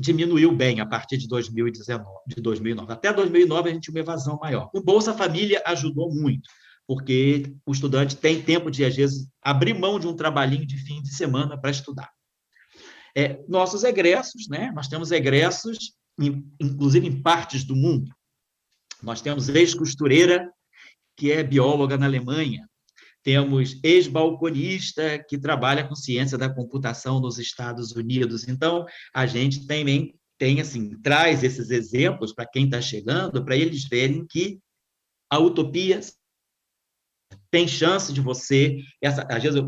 Speaker 3: diminuiu bem a partir de 2009. Até 2009, a gente tinha uma evasão maior. O Bolsa Família ajudou muito, porque o estudante tem tempo de, às vezes, abrir mão de um trabalhinho de fim de semana para estudar. Nossos egressos, né? Nós temos egressos, inclusive em partes do mundo. Nós temos ex-costureira, que é bióloga na Alemanha. Temos ex-balconista que trabalha com ciência da computação nos Estados Unidos. Então, a gente também traz esses exemplos para quem está chegando, para eles verem que a utopia tem chance de você... às vezes,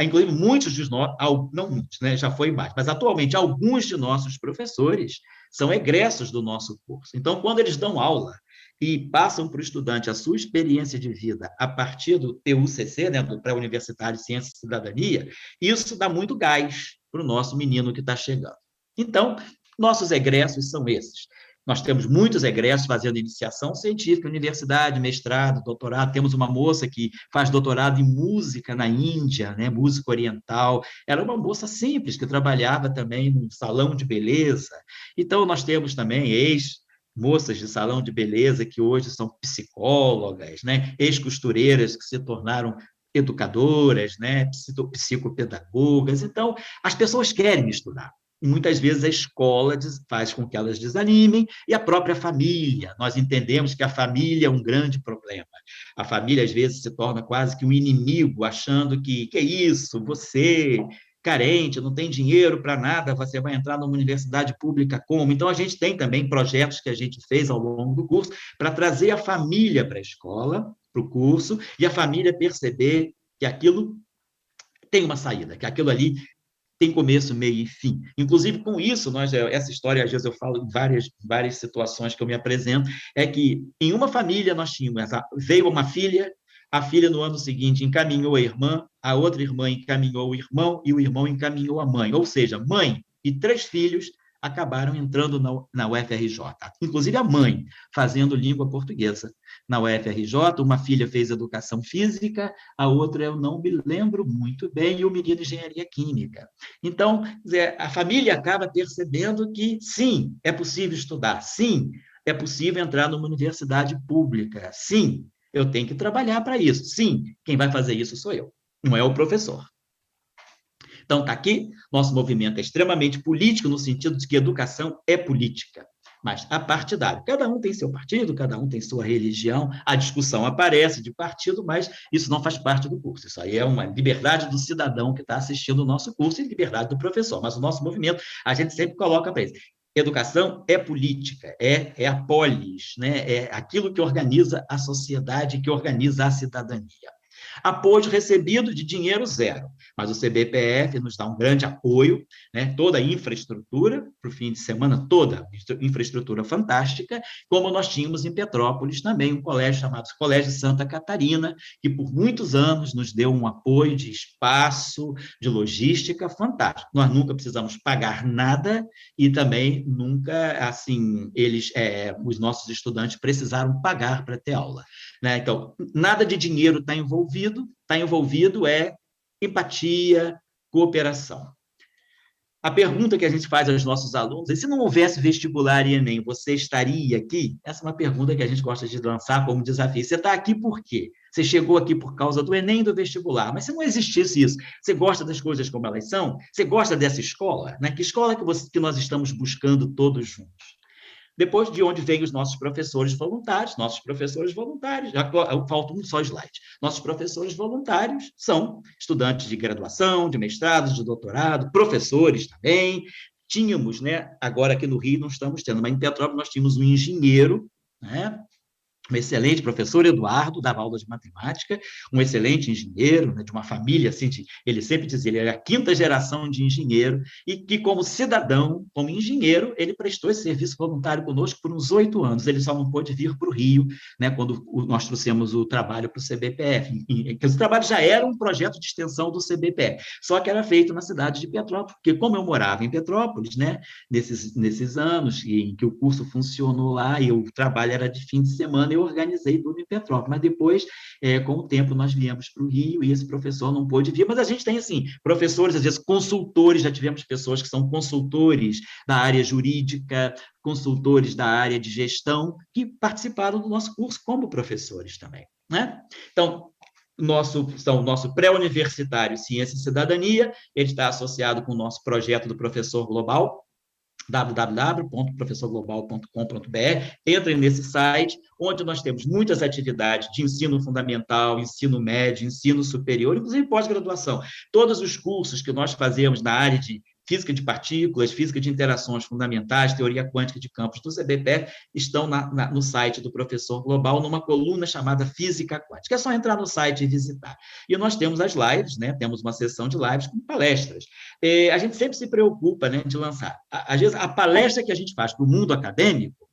Speaker 3: inclusive, muitos dos nossos... Não muitos, né? Já foi mais. Mas, atualmente, alguns de nossos professores são egressos do nosso curso. Então, quando eles dão aula e passam para o estudante a sua experiência de vida a partir do TUCC, né, do Pré-Universitário Ciência e Cidadania, isso dá muito gás para o nosso menino que está chegando. Então, nossos egressos são esses. Nós temos muitos egressos fazendo iniciação científica, universidade, mestrado, doutorado. Temos uma moça que faz doutorado em música na Índia, né? Música oriental. Era uma moça simples, que trabalhava também num salão de beleza. Então, nós temos também ex-moças de salão de beleza que hoje são psicólogas, né? Ex-costureiras que se tornaram educadoras, né? Psicopedagogas. Então, as pessoas querem estudar. E muitas vezes a escola faz com que elas desanimem, e a própria família. Nós entendemos que a família é um grande problema. A família, às vezes, se torna quase que um inimigo, achando que é isso, você, carente, não tem dinheiro para nada, você vai entrar numa universidade pública como? Então, a gente tem também projetos que a gente fez ao longo do curso para trazer a família para a escola, para o curso, e a família perceber que aquilo tem uma saída, que aquilo ali tem começo, meio e fim. Inclusive, com isso, essa história, às vezes eu falo em várias situações que eu me apresento, é que em uma família nós tínhamos, veio uma filha, a filha no ano seguinte encaminhou a irmã, a outra irmã encaminhou o irmão, e o irmão encaminhou a mãe. Ou seja, mãe e 3 filhos acabaram entrando na UFRJ. Inclusive a mãe, fazendo língua portuguesa na UFRJ, uma filha fez educação física, a outra eu não me lembro muito bem, e o menino engenharia química. Então, a família acaba percebendo que, sim, é possível estudar, sim, é possível entrar numa universidade pública, sim, eu tenho que trabalhar para isso, sim, quem vai fazer isso sou eu, não é o professor. Então, está aqui, nosso movimento é extremamente político, no sentido de que educação é política, mas apartidário. Cada um tem seu partido, cada um tem sua religião, a discussão aparece de partido, mas isso não faz parte do curso. Isso aí é uma liberdade do cidadão que está assistindo o nosso curso e liberdade do professor. Mas o nosso movimento, a gente sempre coloca para eles. Educação é política, é a polis, né? É aquilo que organiza a sociedade, que organiza a cidadania. Apoio recebido de dinheiro zero, mas o CBPF nos dá um grande apoio, né? Toda a infraestrutura para o fim de semana, toda infraestrutura fantástica, como nós tínhamos em Petrópolis também, um colégio chamado Colégio Santa Catarina, que por muitos anos nos deu um apoio de espaço, de logística fantástico. Nós nunca precisamos pagar nada e também nunca, assim, os nossos estudantes precisaram pagar para ter aula, né? Então, nada de dinheiro está envolvido é empatia, cooperação. A pergunta que a gente faz aos nossos alunos é: se não houvesse vestibular e Enem, você estaria aqui? Essa é uma pergunta que a gente gosta de lançar como desafio. Você está aqui por quê? Você chegou aqui por causa do Enem e do vestibular, mas se não existisse isso, você gosta das coisas como elas são? Você gosta dessa escola? Né? Que escola que nós estamos buscando todos juntos? Depois, de onde vêm os nossos professores voluntários? Já falta um só slide. Nossos professores voluntários são estudantes de graduação, de mestrado, de doutorado, professores também. Tínhamos, né, agora aqui no Rio não estamos tendo, mas em Petrópolis nós tínhamos um engenheiro, né, um excelente professor, Eduardo, dava aula de matemática, um excelente engenheiro, né, de uma família, assim, ele sempre dizia, ele era a 5ª geração de engenheiro, e que como cidadão, como engenheiro, ele prestou esse serviço voluntário conosco por uns 8 anos, ele só não pôde vir para o Rio, né, quando nós trouxemos o trabalho para o CBPF, porque o trabalho já era um projeto de extensão do CBPF, só que era feito na cidade de Petrópolis, porque como eu morava em Petrópolis, né, nesses anos em que o curso funcionou lá, e o trabalho era de fim de semana, eu organizei tudo em Petrópolis, mas depois, com o tempo, nós viemos para o Rio e esse professor não pôde vir, mas a gente tem, assim, professores, às vezes, consultores, já tivemos pessoas que são consultores da área jurídica, consultores da área de gestão, que participaram do nosso curso como professores também, né? Então, nosso pré-universitário Ciência e Cidadania, ele está associado com o nosso projeto do Professor Global, www.professorglobal.com.br, entrem nesse site, onde nós temos muitas atividades de ensino fundamental, ensino médio, ensino superior, inclusive pós-graduação. Todos os cursos que nós fazemos na área de física de partículas, física de interações fundamentais, teoria quântica de campos do CBPE, estão no site do Professor Global, numa coluna chamada Física Quântica. É só entrar no site e visitar. E nós temos as lives, né? Temos uma sessão de lives com palestras. A gente sempre se preocupa, né, de lançar. Às vezes, a palestra que a gente faz para o mundo acadêmico,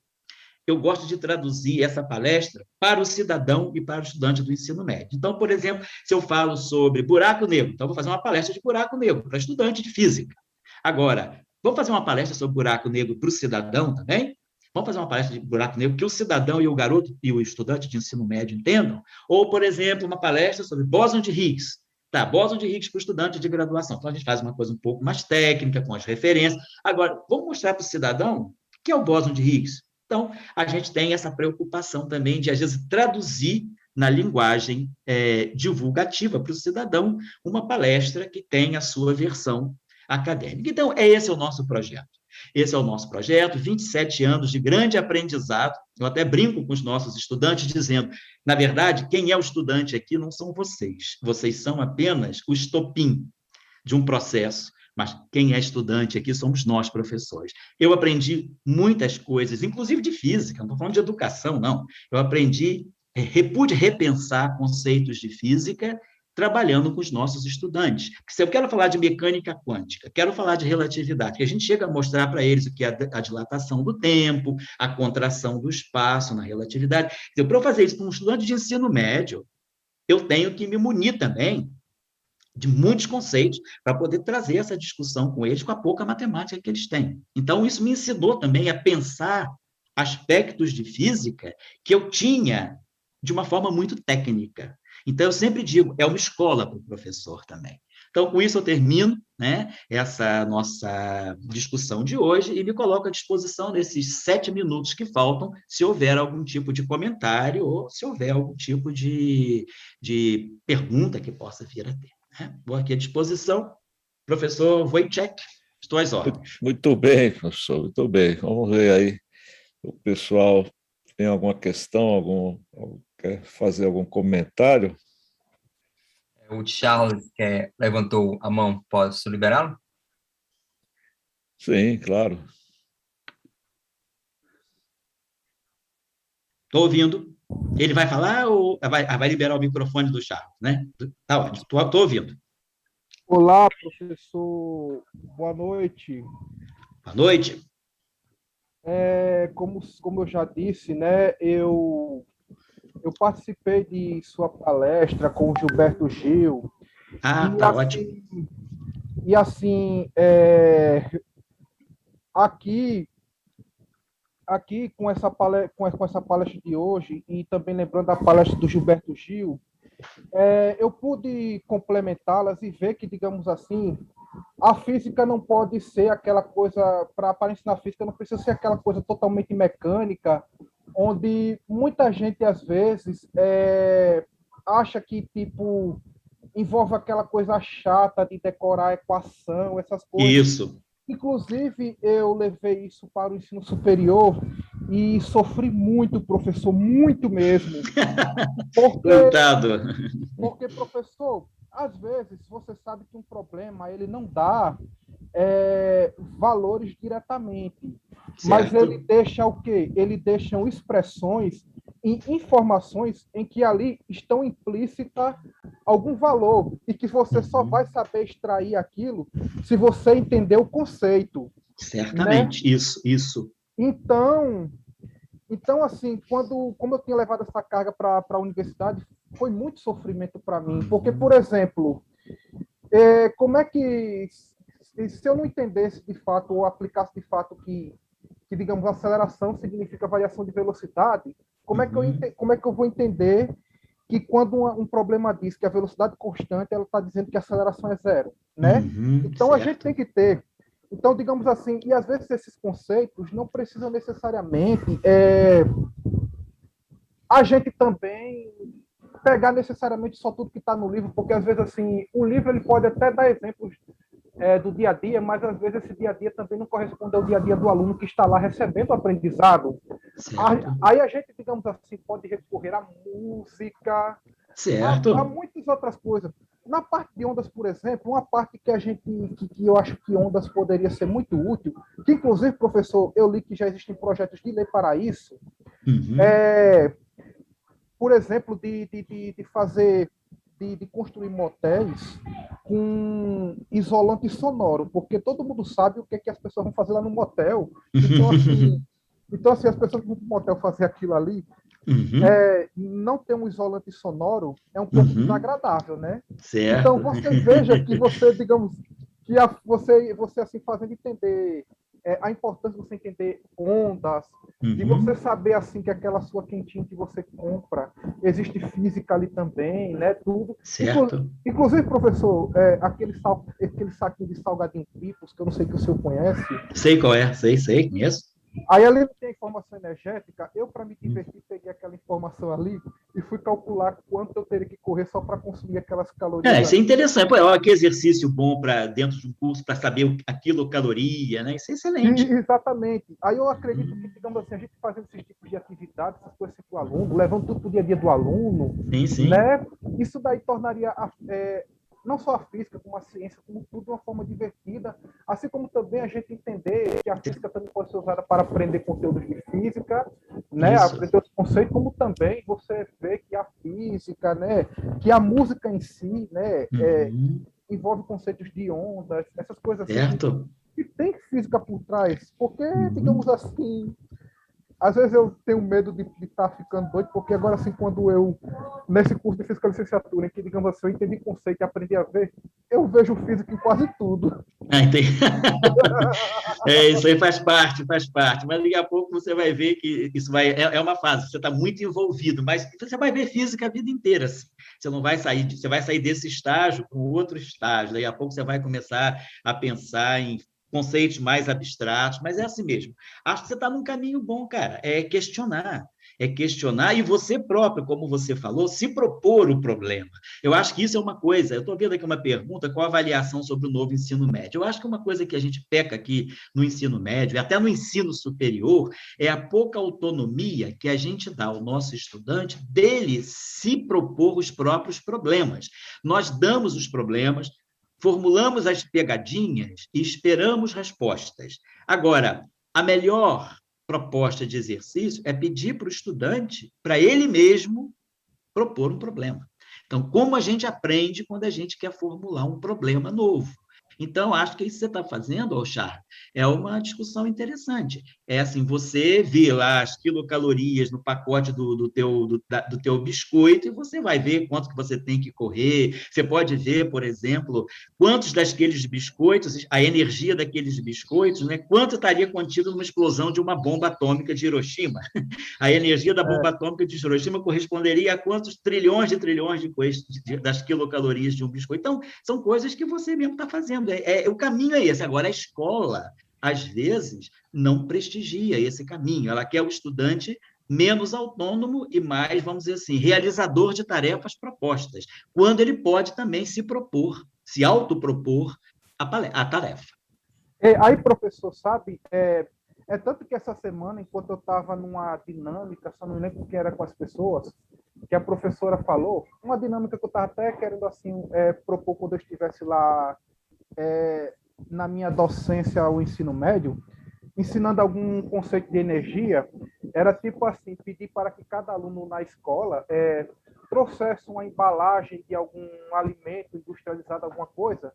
Speaker 3: eu gosto de traduzir essa palestra para o cidadão e para o estudante do ensino médio. Então, por exemplo, se eu falo sobre buraco negro, então vou fazer uma palestra de buraco negro para estudante de física. Agora, vamos fazer uma palestra sobre buraco negro para o cidadão também? Vamos fazer uma palestra de buraco negro que o cidadão e o garoto e o estudante de ensino médio entendam? Ou, por exemplo, uma palestra sobre bóson de Higgs. Tá, bóson de Higgs para o estudante de graduação. Então, a gente faz uma coisa um pouco mais técnica, com as referências. Agora, vamos mostrar para o cidadão o que é o bóson de Higgs. Então, a gente tem essa preocupação também de, às vezes, traduzir na linguagem divulgativa para o cidadão uma palestra que tem a sua versão acadêmica. Então, esse é o nosso projeto. Esse é o nosso projeto, 27 anos de grande aprendizado. Eu até brinco com os nossos estudantes dizendo, na verdade, quem é o estudante aqui não são vocês. Vocês são apenas o estopim de um processo. Mas quem é estudante aqui somos nós, professores. Eu aprendi muitas coisas, inclusive de física, não estou falando de educação, não. Eu aprendi, pude repensar conceitos de física trabalhando com os nossos estudantes. Se eu quero falar de mecânica quântica, quero falar de relatividade, que a gente chega a mostrar para eles o que é a dilatação do tempo, a contração do espaço na relatividade. Então, para eu fazer isso para um estudante de ensino médio, eu tenho que me munir também de muitos conceitos para poder trazer essa discussão com eles com a pouca matemática que eles têm. Então, isso me ensinou também a pensar aspectos de física que eu tinha de uma forma muito técnica. Então, eu sempre digo, é uma escola para o professor também. Então, com isso eu termino, né, essa nossa discussão de hoje e me coloco à disposição nesses 7 minutos que faltam, se houver algum tipo de comentário ou se houver algum tipo de pergunta que possa vir a ter. Vou aqui à disposição. Professor Wojciech, estou às ordens.
Speaker 1: Muito bem, professor, muito bem. Vamos ver aí. O pessoal tem alguma questão, quer fazer algum comentário?
Speaker 4: O Charles levantou a mão, posso liberá-lo?
Speaker 1: Sim, claro.
Speaker 3: Estou ouvindo. Ele vai falar ou vai liberar o microfone do Charles, né? Tá ótimo, estou ouvindo.
Speaker 5: Olá, professor. Boa noite.
Speaker 3: Boa noite.
Speaker 5: Como eu já disse, né, eu participei de sua palestra com o Gilberto Gil.
Speaker 3: Tá ótimo.
Speaker 5: E assim, aqui com essa palestra de hoje, e também lembrando a palestra do Gilberto Gil, eu pude complementá-las e ver que, digamos assim, a física não pode ser aquela coisa, para ensinar física, não precisa ser aquela coisa totalmente mecânica, onde muita gente, às vezes, acha que, tipo, envolve aquela coisa chata de decorar a equação, essas coisas.
Speaker 3: Isso.
Speaker 5: Inclusive, eu levei isso para o ensino superior e sofri muito, professor, muito mesmo. Porque, professor, às vezes você sabe que um problema ele não dá valores diretamente, certo. Mas ele deixa o quê? Ele deixa expressões e informações em que ali estão implícita algum valor e que você só vai saber extrair aquilo se você entender o conceito.
Speaker 3: Certamente, né? Isso.
Speaker 5: Então, assim, como eu tinha levado essa carga para a universidade, foi muito sofrimento para mim, porque, por exemplo, como é que, se eu não entendesse de fato, ou aplicasse de fato que digamos, aceleração significa variação de velocidade, como é que eu vou entender que quando um problema diz que a velocidade constante, ela está dizendo que a aceleração é zero, né? Então, certo. A gente tem que ter. Então, digamos assim, e às vezes esses conceitos não precisam necessariamente a gente também pegar necessariamente só tudo que está no livro, porque às vezes assim, o livro ele pode até dar exemplos do dia a dia, mas às vezes esse dia a dia também não corresponde ao dia a dia do aluno que está lá recebendo o aprendizado. Aí a gente, digamos assim, pode recorrer à música, a muitas outras coisas. Na parte de ondas, por exemplo, uma parte que eu acho que ondas poderia ser muito útil, que inclusive, professor, eu li que já existem projetos de lei para isso,
Speaker 3: Uhum.
Speaker 5: por exemplo, de fazer, de construir motéis com isolante sonoro, porque todo mundo sabe o que, é que as pessoas vão fazer lá no motel. Então, assim, as pessoas que vão para o motel fazer aquilo ali,
Speaker 3: Uhum.
Speaker 5: não ter um isolante sonoro é um pouco desagradável, né?
Speaker 3: Certo.
Speaker 5: Então, você veja que você, digamos, que você assim, fazendo entender a importância de você entender ondas, de você saber, assim, que aquela sua quentinha que você compra, existe física ali também, né? Tudo.
Speaker 3: Certo.
Speaker 5: Inclusive, professor, aquele saquinho de salgadinho Pipos, que eu não sei que o senhor conhece,
Speaker 3: Sei qual é, sei, conheço.
Speaker 5: aí ali tem a informação energética, eu, para me divertir, peguei aquela informação ali e fui calcular quanto eu teria que correr só para consumir aquelas calorias
Speaker 3: Isso é
Speaker 5: ali.
Speaker 3: interessante. Pô, olha que exercício bom para dentro de um curso, para saber a quilocaloria, né? Isso é excelente.
Speaker 5: Exatamente. Aí eu acredito que, digamos assim, a gente fazendo esses tipos de atividades, essas coisas para o aluno, levando tudo para o dia a dia do aluno,
Speaker 3: Sim.
Speaker 5: né? Isso daí tornaria não só a física, como a ciência, como tudo de uma forma divertida, assim como também a gente entender que a física também pode ser usada para aprender conteúdos de física, né?
Speaker 3: Isso.
Speaker 5: Aprender os conceitos, como também você vê que a física, né? Que a música em si, né? Envolve conceitos de ondas, essas coisas assim,
Speaker 3: Certo.
Speaker 5: que tem física por trás, porque, digamos assim, às vezes eu tenho medo de estar ficando doido, porque agora, assim, quando eu, nesse curso de física licenciatura, em que, digamos assim, eu entendi conceito e aprendi a ver, eu vejo física em quase tudo.
Speaker 3: Entendi. Isso aí faz parte, mas daqui a pouco você vai ver que isso é uma fase, você está muito envolvido, mas você vai ver física a vida inteira, assim. Você não vai sair, você vai sair desse estágio para outro estágio, daqui a pouco você vai começar a pensar em conceitos mais abstratos, mas é assim mesmo. Acho que você está num caminho bom, cara, é questionar e você próprio, como você falou, se propor o problema. Eu acho que isso é uma coisa, eu estou vendo aqui uma pergunta, qual a avaliação sobre o novo ensino médio? Eu acho que uma coisa que a gente peca aqui no ensino médio, e até no ensino superior, é a pouca autonomia que a gente dá ao nosso estudante dele se propor os próprios problemas. Nós damos os problemas, formulamos as pegadinhas e esperamos respostas. Agora, a melhor proposta de exercício é pedir para o estudante, para ele mesmo, propor um problema. Então, como a gente aprende quando a gente quer formular um problema novo? Então, acho que isso que você está fazendo, Charles, é uma discussão interessante. É assim, você vê lá as quilocalorias no pacote do teu biscoito e você vai ver quanto que você tem que correr. Você pode ver, por exemplo, quantos daqueles biscoitos, a energia daqueles biscoitos, né? Quanto estaria contido numa explosão de uma bomba atômica de Hiroshima. A energia da bomba atômica de Hiroshima corresponderia a quantos trilhões das quilocalorias de um biscoito. Então, são coisas que você mesmo está fazendo. O caminho é esse. Agora, a escola, às vezes, não prestigia esse caminho. Ela quer o estudante menos autônomo e mais, vamos dizer assim, realizador de tarefas propostas, quando ele pode também se propor, se autopropor a tarefa.
Speaker 5: Aí, professor, sabe, tanto que essa semana, enquanto eu estava numa dinâmica, só não lembro quem era com as pessoas, que a professora falou, uma dinâmica que eu estava até querendo assim propor quando eu estivesse lá na minha docência ao ensino médio, ensinando algum conceito de energia, era tipo assim, pedir para que cada aluno na escola trouxesse uma embalagem de algum alimento industrializado, alguma coisa,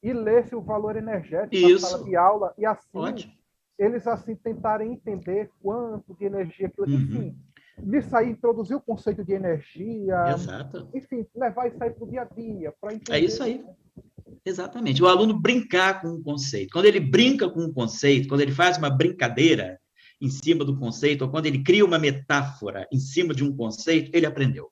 Speaker 5: e lesse o valor energético na sala de aula, e assim, ótimo, eles assim tentarem entender quanto de energia aquilo, enfim, nisso aí introduzir o conceito de energia,
Speaker 3: exato,
Speaker 5: enfim, levar isso aí para o dia a dia, para entender.
Speaker 3: É isso aí. Exatamente. O aluno brincar com um conceito. Quando ele brinca com um conceito, quando ele faz uma brincadeira em cima do conceito, ou quando ele cria uma metáfora em cima de um conceito, ele aprendeu.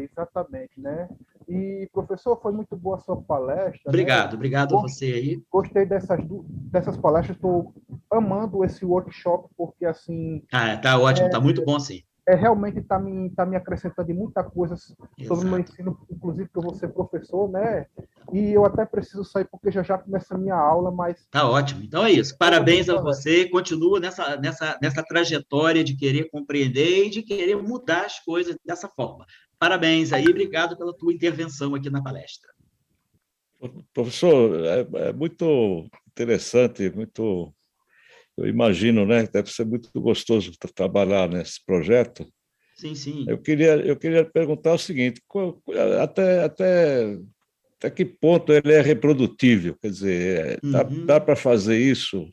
Speaker 5: Exatamente, né? E, professor, foi muito boa a sua palestra.
Speaker 3: Obrigado a você aí.
Speaker 5: Gostei dessas palestras, estou amando esse workshop, porque, assim...
Speaker 3: Tá ótimo, tá muito bom, sim.
Speaker 5: realmente tá me acrescentando em muita coisa sobre o meu ensino, inclusive que eu vou ser professor, né? E eu até preciso sair porque já começa a minha aula, mas...
Speaker 3: Tá ótimo. Então é isso. Parabéns a você. Continua nessa trajetória de querer compreender e de querer mudar as coisas dessa forma. Parabéns aí. Obrigado pela tua intervenção aqui na palestra.
Speaker 1: Professor, é muito interessante, eu imagino, né? Deve ser muito gostoso trabalhar nesse projeto.
Speaker 3: Sim, sim.
Speaker 1: Eu queria perguntar o seguinte: até que ponto ele é reprodutível? Quer dizer, dá para fazer isso?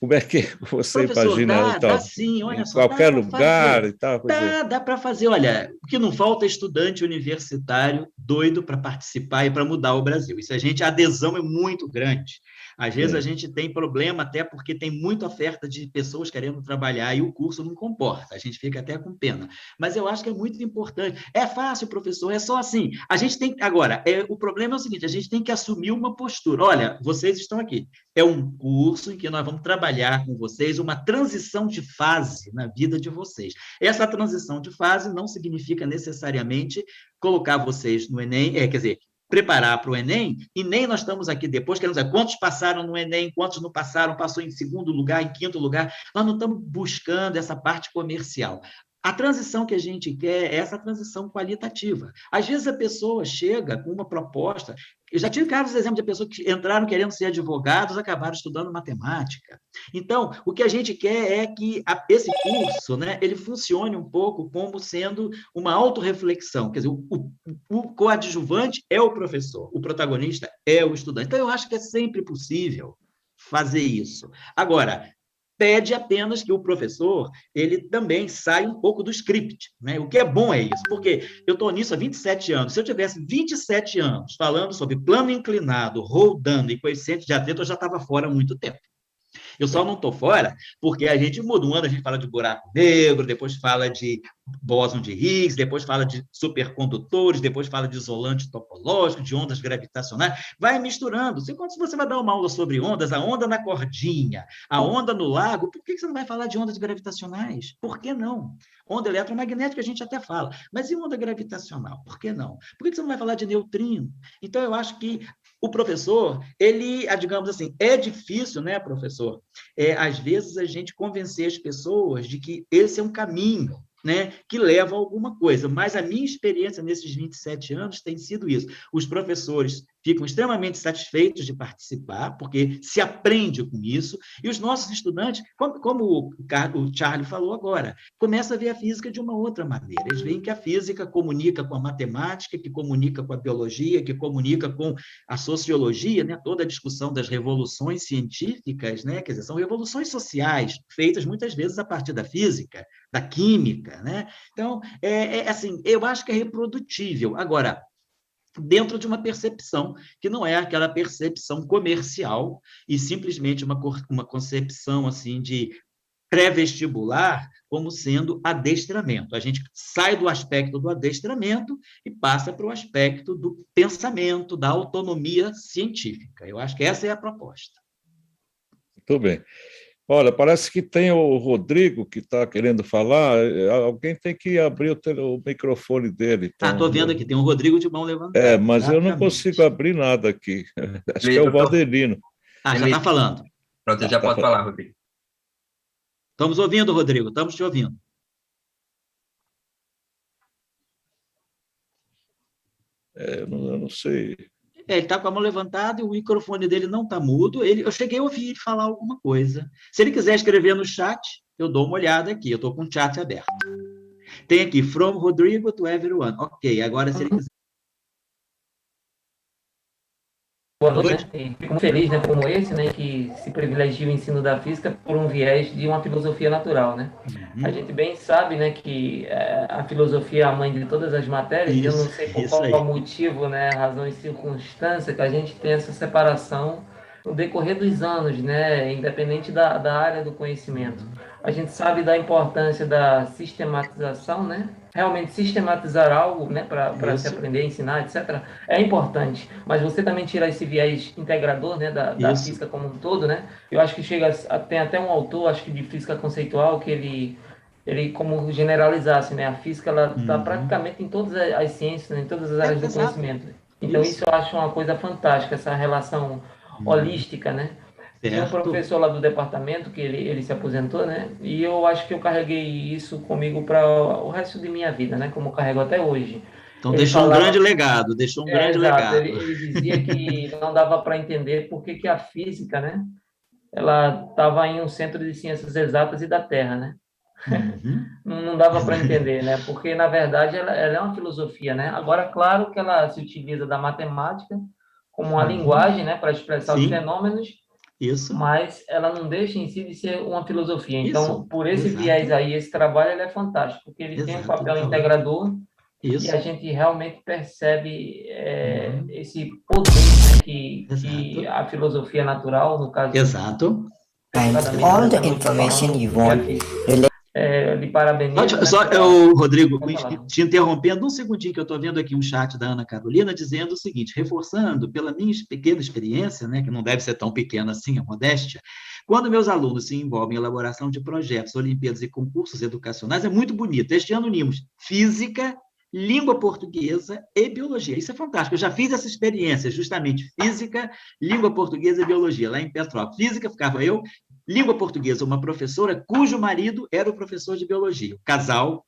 Speaker 1: Como é que você
Speaker 3: Professor,
Speaker 1: imagina?
Speaker 3: dá sim, olha
Speaker 1: em
Speaker 3: só.
Speaker 1: qualquer lugar e tal?
Speaker 3: Dá para fazer. Olha, o que não falta é estudante universitário doido para participar e para mudar o Brasil. Isso a adesão é muito grande. Às vezes a gente tem problema até porque tem muita oferta de pessoas querendo trabalhar e o curso não comporta. A gente fica até com pena. Mas eu acho que é muito importante. É fácil, professor, é só assim. A gente tem... Agora, o problema é o seguinte, a gente tem que assumir uma postura. Olha, vocês estão aqui. É um curso em que nós vamos trabalhar com vocês uma transição de fase na vida de vocês. Essa transição de fase não significa necessariamente colocar vocês no Enem, quer dizer, preparar para o Enem, e nem nós estamos aqui depois querendo dizer quantos passaram no Enem, quantos não passaram, passou em segundo lugar, em quinto lugar. Nós não estamos buscando essa parte comercial. A transição que a gente quer é essa transição qualitativa. Às vezes a pessoa chega com uma proposta. Eu já tive casos, exemplo, de pessoas que entraram querendo ser advogados, acabaram estudando matemática. Então, o que a gente quer é que esse curso, né, ele funcione um pouco como sendo uma autorreflexão. Quer dizer, o coadjuvante é o professor, o protagonista é o estudante. Então, eu acho que é sempre possível fazer isso. Agora, pede apenas que o professor ele também saia um pouco do script, né? O que é bom é isso, porque eu estou nisso há 27 anos. Se eu tivesse 27 anos falando sobre plano inclinado, rodando e coeficiente de atrito, eu já estava fora há muito tempo. Eu só não estou fora porque a gente muda. Um ano a gente fala de buraco negro, depois fala de bóson de Higgs, depois fala de supercondutores, depois fala de isolante topológico, de ondas gravitacionais. Vai misturando. Quando você vai dar uma aula sobre ondas, a onda na cordinha, a onda no lago, por que você não vai falar de ondas gravitacionais? Por que não? Onda eletromagnética a gente até fala, mas e onda gravitacional? Por que não? Por que você não vai falar de neutrino? Então, eu acho que o professor, ele, digamos assim, é difícil, né, professor? Às vezes a gente convencer as pessoas de que esse é um caminho, né, que leva a alguma coisa. Mas a minha experiência nesses 27 anos tem sido isso. Os professores ficam extremamente satisfeitos de participar, porque se aprende com isso, e os nossos estudantes, como o Charlie falou agora, começam a ver a física de uma outra maneira. Eles veem que a física comunica com a matemática, que comunica com a biologia, que comunica com a sociologia, né? Toda a discussão das revoluções científicas, né? Quer dizer, são revoluções sociais, feitas muitas vezes a partir da física, da química, né? Então, assim, eu acho que é reprodutível. Agora, dentro de uma percepção que não é aquela percepção comercial e simplesmente uma concepção assim de pré-vestibular como sendo adestramento. A gente sai do aspecto do adestramento e passa para o aspecto do pensamento, da autonomia científica. Eu acho que essa é a proposta.
Speaker 1: Muito bem. Olha, parece que tem o Rodrigo que está querendo falar. Alguém tem que abrir o microfone dele. Então,
Speaker 3: estou vendo aqui, tem um Rodrigo de mão levantada.
Speaker 1: Mas exatamente. Eu não consigo abrir nada aqui. Acho que é o Valdelino.
Speaker 3: Já está falando.
Speaker 4: Pronto, já pode falar, Rodrigo.
Speaker 3: Estamos ouvindo, Rodrigo, estamos te ouvindo.
Speaker 1: Eu não sei.
Speaker 3: Ele está com a mão levantada e o microfone dele não está mudo. Eu cheguei a ouvir ele falar alguma coisa. Se ele quiser escrever no chat, eu dou uma olhada aqui. Eu estou com o chat aberto. Tem aqui, from Rodrigo to everyone. Ok, agora se ele quiser...
Speaker 6: Boa noite, né? Fico muito feliz, né, como esse, né, que se privilegia o ensino da física por um viés de uma filosofia natural, né? A gente bem sabe, né, que a filosofia é a mãe de todas as matérias, e eu não sei por qual motivo, né, razão e circunstância que a gente tem essa separação no decorrer dos anos, né, independente da área do conhecimento. A gente sabe da importância da sistematização, né? Realmente sistematizar algo, né, para se aprender, ensinar, etc., é importante. Mas você também tirar esse viés integrador, né, da física como um todo, né? Eu acho que tem até um autor, acho que de física conceitual, que ele ele como generalizasse, né? A física, ela está praticamente em todas as ciências, né? Em todas as áreas do conhecimento. Então, isso eu acho uma coisa fantástica, essa relação holística, né? Tinha um professor lá do departamento, que ele se aposentou, né? E eu acho que eu carreguei isso comigo para o resto de minha vida, né? Como eu carrego até hoje.
Speaker 3: Então,
Speaker 6: Ele
Speaker 3: deixou
Speaker 6: falava-
Speaker 3: um grande legado, deixou um grande
Speaker 6: exato.
Speaker 3: legado.
Speaker 6: Ele dizia que não dava para entender por que a física, né? Ela estava em um centro de ciências exatas e da Terra, né? Não dava para entender, né? Porque, na verdade, ela é uma filosofia, né? Agora, claro que ela se utiliza da matemática como uma linguagem, né? Para expressar os
Speaker 3: Sim.
Speaker 6: fenômenos,
Speaker 3: Isso.
Speaker 6: mas ela não deixa em si de ser uma filosofia. Então,
Speaker 3: Isso,
Speaker 6: por esse
Speaker 3: exato.
Speaker 6: viés aí, esse trabalho ele é fantástico, porque ele tem um
Speaker 3: Exato,
Speaker 6: papel
Speaker 3: então,
Speaker 6: integrador
Speaker 3: Isso.
Speaker 6: e a gente realmente percebe esse poder, né, que
Speaker 3: Exato.
Speaker 6: a filosofia natural, no caso...
Speaker 3: Exato.
Speaker 7: And all the information you want related
Speaker 6: lhe parabenizo.
Speaker 3: Rodrigo,
Speaker 6: Pode falar.
Speaker 3: te interrompendo um segundinho, que eu estou vendo aqui um chat da Ana Carolina dizendo o seguinte, reforçando pela minha pequena experiência, né, que não deve ser tão pequena assim, a modéstia, quando meus alunos se envolvem em elaboração de projetos, Olimpíadas e concursos educacionais, é muito bonito. Este ano unimos física, língua portuguesa e biologia. Isso é fantástico. Eu já fiz essa experiência, justamente, física, língua portuguesa e biologia, lá em Petrópolis. Física ficava eu, língua portuguesa, uma professora cujo marido era o professor de biologia. O casal,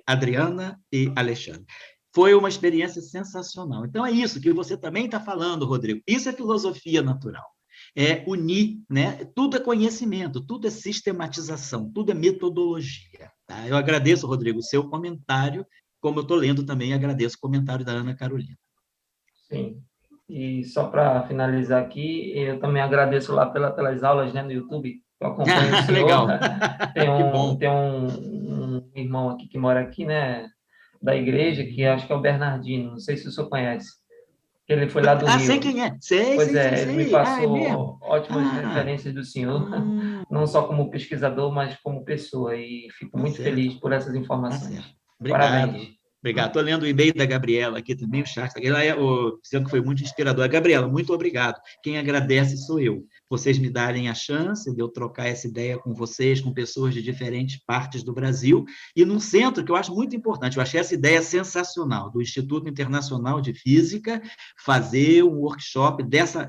Speaker 3: Adriana e Alexandre. Foi uma experiência sensacional. Então, é isso que você também está falando, Rodrigo. Isso é filosofia natural. É unir, né? Tudo é conhecimento, tudo é sistematização, tudo é metodologia. Tá? Eu agradeço, Rodrigo, o seu comentário. Como eu estou lendo também, agradeço o comentário da Ana Carolina.
Speaker 6: Sim. E só para finalizar aqui, eu também agradeço lá pelas aulas, né, no YouTube. Eu acompanho o senhor.
Speaker 3: Legal.
Speaker 6: Tem um irmão aqui que mora aqui, né, da igreja, que acho que é o Bernardino. Não sei se o senhor conhece. Ele foi lá do Rio.
Speaker 3: Sei quem é. Sei,
Speaker 6: Pois
Speaker 3: sei,
Speaker 6: ele me passou ótimas
Speaker 3: Ah.
Speaker 6: referências do senhor, não só como pesquisador, mas como pessoa. E fico muito feliz por essas informações.
Speaker 3: Obrigado.
Speaker 6: Parabéns.
Speaker 3: Obrigado. Estou lendo o e-mail da Gabriela aqui também, o chat. Ela dizendo que foi muito inspirador. Gabriela, muito obrigado. Quem agradece sou eu. Vocês me darem a chance de eu trocar essa ideia com vocês, com pessoas de diferentes partes do Brasil, e num centro que eu acho muito importante. Eu achei essa ideia sensacional, do Instituto Internacional de Física, fazer um workshop dessa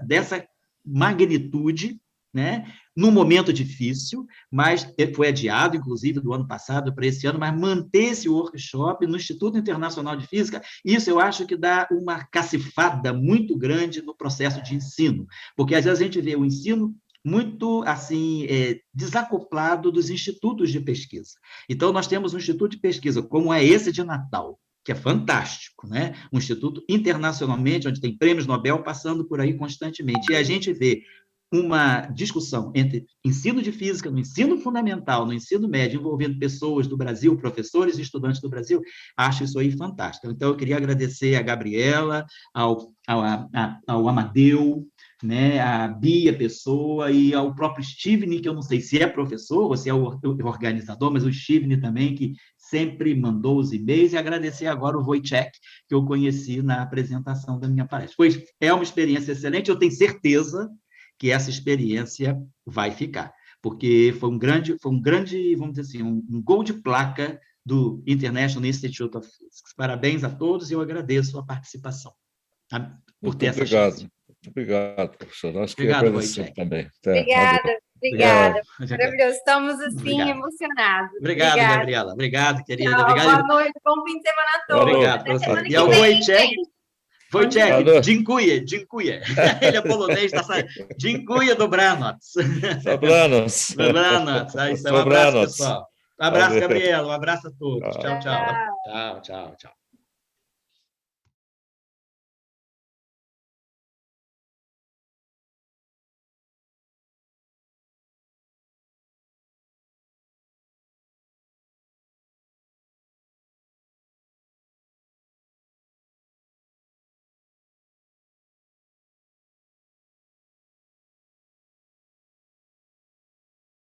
Speaker 3: magnitude, né? Num momento difícil, mas foi adiado, inclusive, do ano passado para esse ano, mas manter esse workshop no Instituto Internacional de Física, isso eu acho que dá uma cacifada muito grande no processo de ensino, porque às vezes a gente vê o ensino muito assim desacoplado dos institutos de pesquisa. Então, nós temos um instituto de pesquisa, como é esse de Natal, que é fantástico, né? Um instituto internacionalmente, onde tem prêmios Nobel passando por aí constantemente, e a gente vê uma discussão entre ensino de física, no ensino fundamental, no ensino médio, envolvendo pessoas do Brasil, professores e estudantes do Brasil, acho isso aí fantástico. Então, eu queria agradecer a Gabriela, ao Amadeu, né, a Bia Pessoa e ao próprio Steven, que eu não sei se é professor ou se é o organizador, mas o Steven também, que sempre mandou os e-mails, e agradecer agora o Wojciech, que eu conheci na apresentação da minha palestra. Pois é uma experiência excelente, eu tenho certeza que essa experiência vai ficar, porque foi um grande, vamos dizer assim, um gol de placa do International Institute of Physics. Parabéns a todos e eu agradeço a participação. Por ter essa chance.
Speaker 1: Muito obrigado, professor. Nós que
Speaker 3: Obrigado,
Speaker 1: agradecemos também.
Speaker 8: Obrigada. Maravilhoso. Estamos, assim, emocionados.
Speaker 3: Obrigado, Gabriela. Obrigado, querida.
Speaker 8: Tchau,
Speaker 3: obrigado.
Speaker 8: boa noite. Bom fim de semana a todos.
Speaker 3: Obrigado,
Speaker 8: Até semana que
Speaker 3: e ao
Speaker 8: vem,
Speaker 3: Wojciech, dziękuję. Ele é polonês, está saindo. Dziękuję, dobranoc.
Speaker 1: Dobranoc.
Speaker 3: Dobranoc. Um abraço, pessoal. Um abraço, Gabriela. Um abraço a todos. Tchau, tchau. Tchau, tchau, tchau.